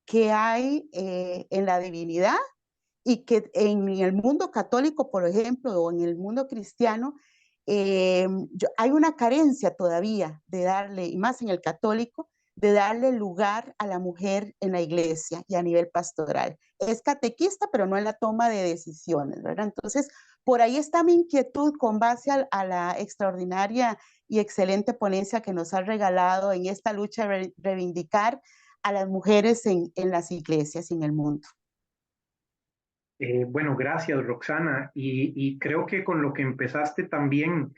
que hay en la divinidad, y que en el mundo católico, por ejemplo, o en el mundo cristiano, hay una carencia todavía de darle, y más en el católico, de darle lugar a la mujer en la iglesia y a nivel pastoral. Es catequista, pero no en la toma de decisiones, ¿verdad? Entonces, por ahí está mi inquietud con base a la extraordinaria y excelente ponencia que nos ha regalado en esta lucha de reivindicar a las mujeres en las iglesias y en el mundo. Bueno, gracias, Roxana. Y creo que con lo que empezaste también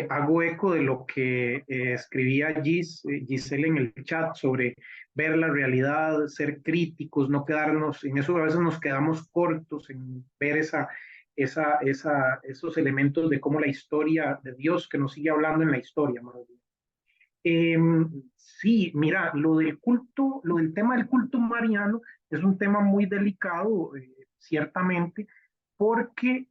hago eco de lo que escribía Giselle en el chat sobre ver la realidad, ser críticos, no quedarnos en eso. A veces nos quedamos cortos en ver esos elementos de cómo la historia de Dios, que nos sigue hablando en la historia. Sí, mira, lo del tema del culto mariano es un tema muy delicado, ciertamente, porque,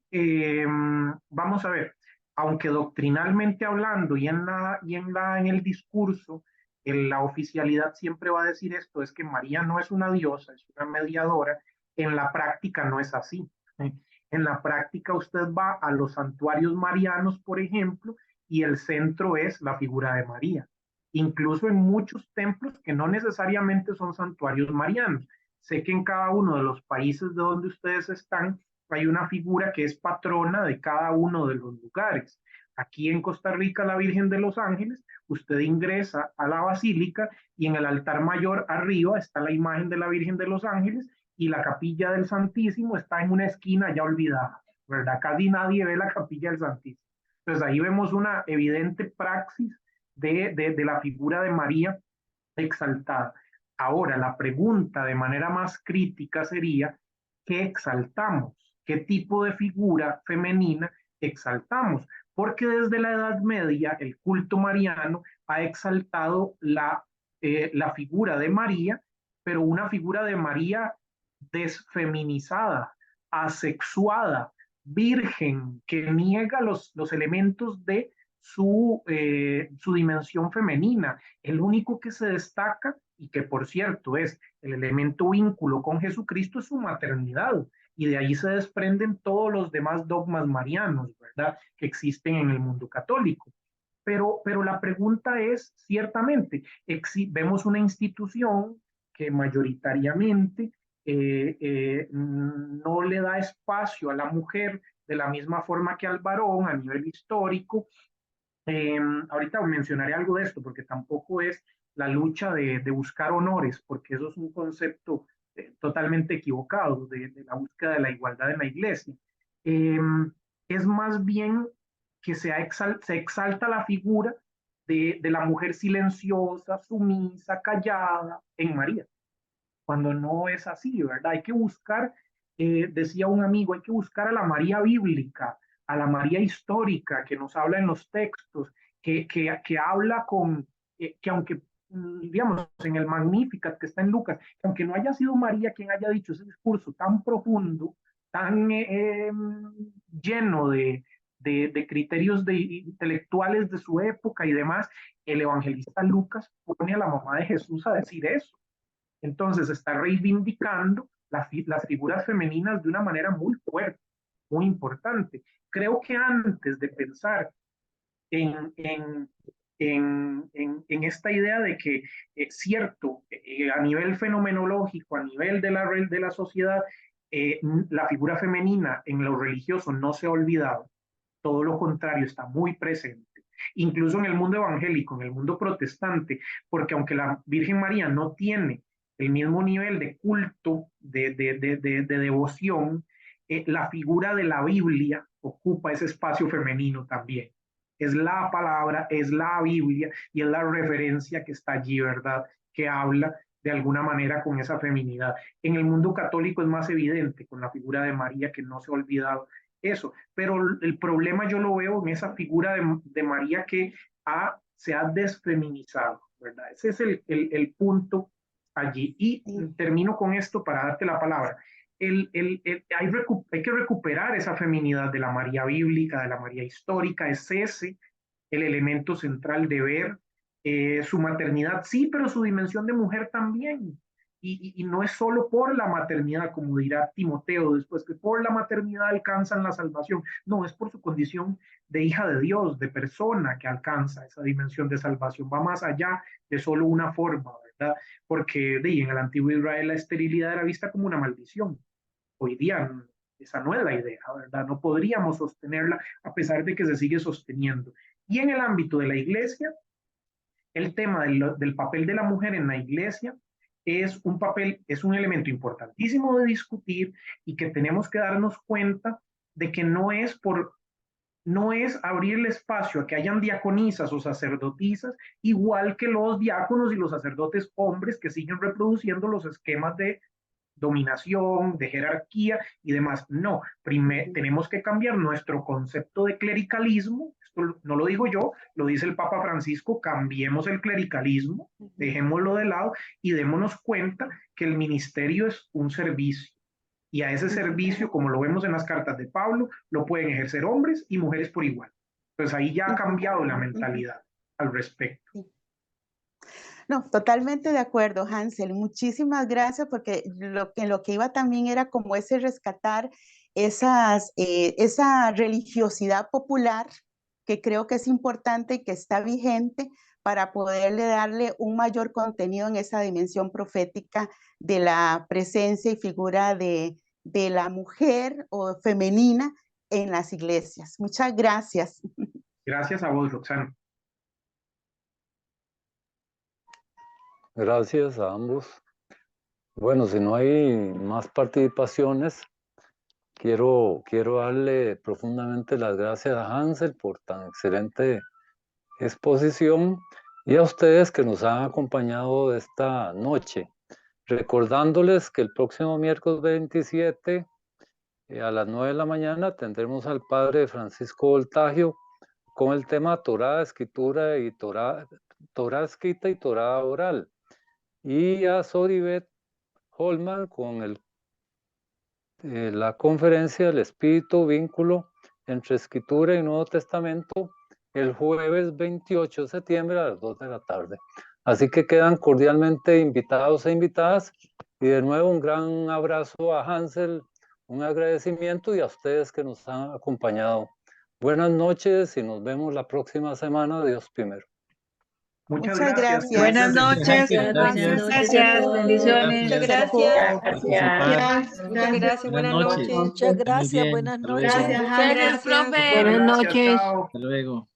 vamos a ver, aunque doctrinalmente hablando y en el discurso, la oficialidad siempre va a decir esto, es que María no es una diosa, es una mediadora, en la práctica no es así. En la práctica usted va a los santuarios marianos, por ejemplo, y el centro es la figura de María. Incluso en muchos templos que no necesariamente son santuarios marianos. Sé que en cada uno de los países de donde ustedes están hay una figura que es patrona de cada uno de los lugares. Aquí en Costa Rica, la Virgen de los Ángeles, usted ingresa a la basílica y en el altar mayor arriba está la imagen de la Virgen de los Ángeles y la capilla del Santísimo está en una esquina ya olvidada, ¿verdad? Casi nadie ve la capilla del Santísimo. Entonces ahí vemos una evidente praxis de la figura de María exaltada. Ahora, la pregunta de manera más crítica sería, ¿qué exaltamos? ¿Qué tipo de figura femenina exaltamos? Porque desde la Edad Media el culto mariano ha exaltado la figura de María, pero una figura de María desfeminizada, asexuada, virgen, que niega los elementos de su dimensión femenina. El único que se destaca, y que por cierto es el elemento vínculo con Jesucristo, es su maternidad. Y de ahí se desprenden todos los demás dogmas marianos, ¿verdad?, que existen en el mundo católico. Pero la pregunta es, ciertamente, vemos una institución que mayoritariamente no le da espacio a la mujer de la misma forma que al varón a nivel histórico. Ahorita mencionaré algo de esto, porque tampoco es la lucha de buscar honores, porque eso es un concepto totalmente equivocado de la búsqueda de la igualdad en la iglesia. Es más bien que se exalta la figura de la mujer silenciosa, sumisa, callada en María, cuando no es así, ¿verdad? Hay que buscar, decía un amigo, hay que buscar a la María bíblica, a la María histórica que nos habla en los textos, que habla que aunque, digamos, en el Magnificat que está en Lucas, que aunque no haya sido María quien haya dicho ese discurso tan profundo, tan lleno de criterios intelectuales de su época y demás, el evangelista Lucas pone a la mamá de Jesús a decir eso. Entonces está reivindicando las figuras femeninas de una manera muy fuerte, muy importante. Creo que antes de pensar en esta idea de que es cierto, a nivel fenomenológico, a nivel de la sociedad, la figura femenina en lo religioso no se ha olvidado, todo lo contrario, está muy presente. Incluso en el mundo evangélico, en el mundo protestante, porque aunque la Virgen María no tiene el mismo nivel de culto, de devoción, la figura de la Biblia ocupa ese espacio femenino también. Es la palabra, es la Biblia y es la referencia que está allí, ¿verdad?, que habla de alguna manera con esa feminidad. En el mundo católico es más evidente con la figura de María, que no se ha olvidado eso, pero el problema yo lo veo en esa figura de María que se ha desfeminizado, ¿verdad? Ese es el punto allí. Y termino con esto para darte la palabra. Hay que recuperar esa feminidad de la María bíblica, de la María histórica. Es ese el elemento central de ver su maternidad, sí, pero su dimensión de mujer también. Y no es solo por la maternidad, como dirá Timoteo después, que por la maternidad alcanzan la salvación. No, es por su condición de hija de Dios, de persona, que alcanza esa dimensión de salvación. Va más allá de solo una forma, ¿verdad? Porque en el antiguo Israel la esterilidad era vista como una maldición. Hoy día esa no es la idea, ¿verdad? No podríamos sostenerla a pesar de que se sigue sosteniendo. Y en el ámbito de la iglesia, el tema del papel de la mujer en la iglesia es un elemento importantísimo de discutir y que tenemos que darnos cuenta de que no es abrirle espacio a que hayan diaconisas o sacerdotisas, igual que los diáconos y los sacerdotes hombres que siguen reproduciendo los esquemas de dominación, de jerarquía y demás. No, tenemos que cambiar nuestro concepto de clericalismo. Esto no lo digo yo, lo dice el Papa Francisco. Cambiemos el clericalismo, dejémoslo de lado y démonos cuenta que el ministerio es un servicio. Y a ese servicio, como lo vemos en las cartas de Pablo, lo pueden ejercer hombres y mujeres por igual. Entonces ahí ya ha cambiado la mentalidad al respecto. No, totalmente de acuerdo, Hansel. Muchísimas gracias, porque lo que iba también era como ese rescatar esa religiosidad popular que creo que es importante y que está vigente para poderle darle un mayor contenido en esa dimensión profética de la presencia y figura de la mujer o femenina en las iglesias. Muchas gracias. Gracias a vos, Roxana. Gracias a ambos. Bueno, si no hay más participaciones, quiero darle profundamente las gracias a Hansel por tan excelente exposición y a ustedes que nos han acompañado esta noche. Recordándoles que el próximo miércoles 27 a las 9 de la mañana tendremos al padre Francisco Voltaggio con el tema Torá, escritura y Torá escrita y Torá oral. Y a Soribet Holman con la conferencia del Espíritu, vínculo entre Escritura y Nuevo Testamento, el jueves 28 de septiembre a las 2 de la tarde. Así que quedan cordialmente invitados e invitadas. Y de nuevo un gran abrazo a Hansel, un agradecimiento y a ustedes que nos han acompañado. Buenas noches y nos vemos la próxima semana. Dios primero. Muchas gracias. Buenas noches. Gracias. Bendiciones. Muchas gracias. Muchas gracias. Buenas noches. Muchas gracias. Buenas noches. Gracias, Gracias, profe. Buenas noches. Hasta luego.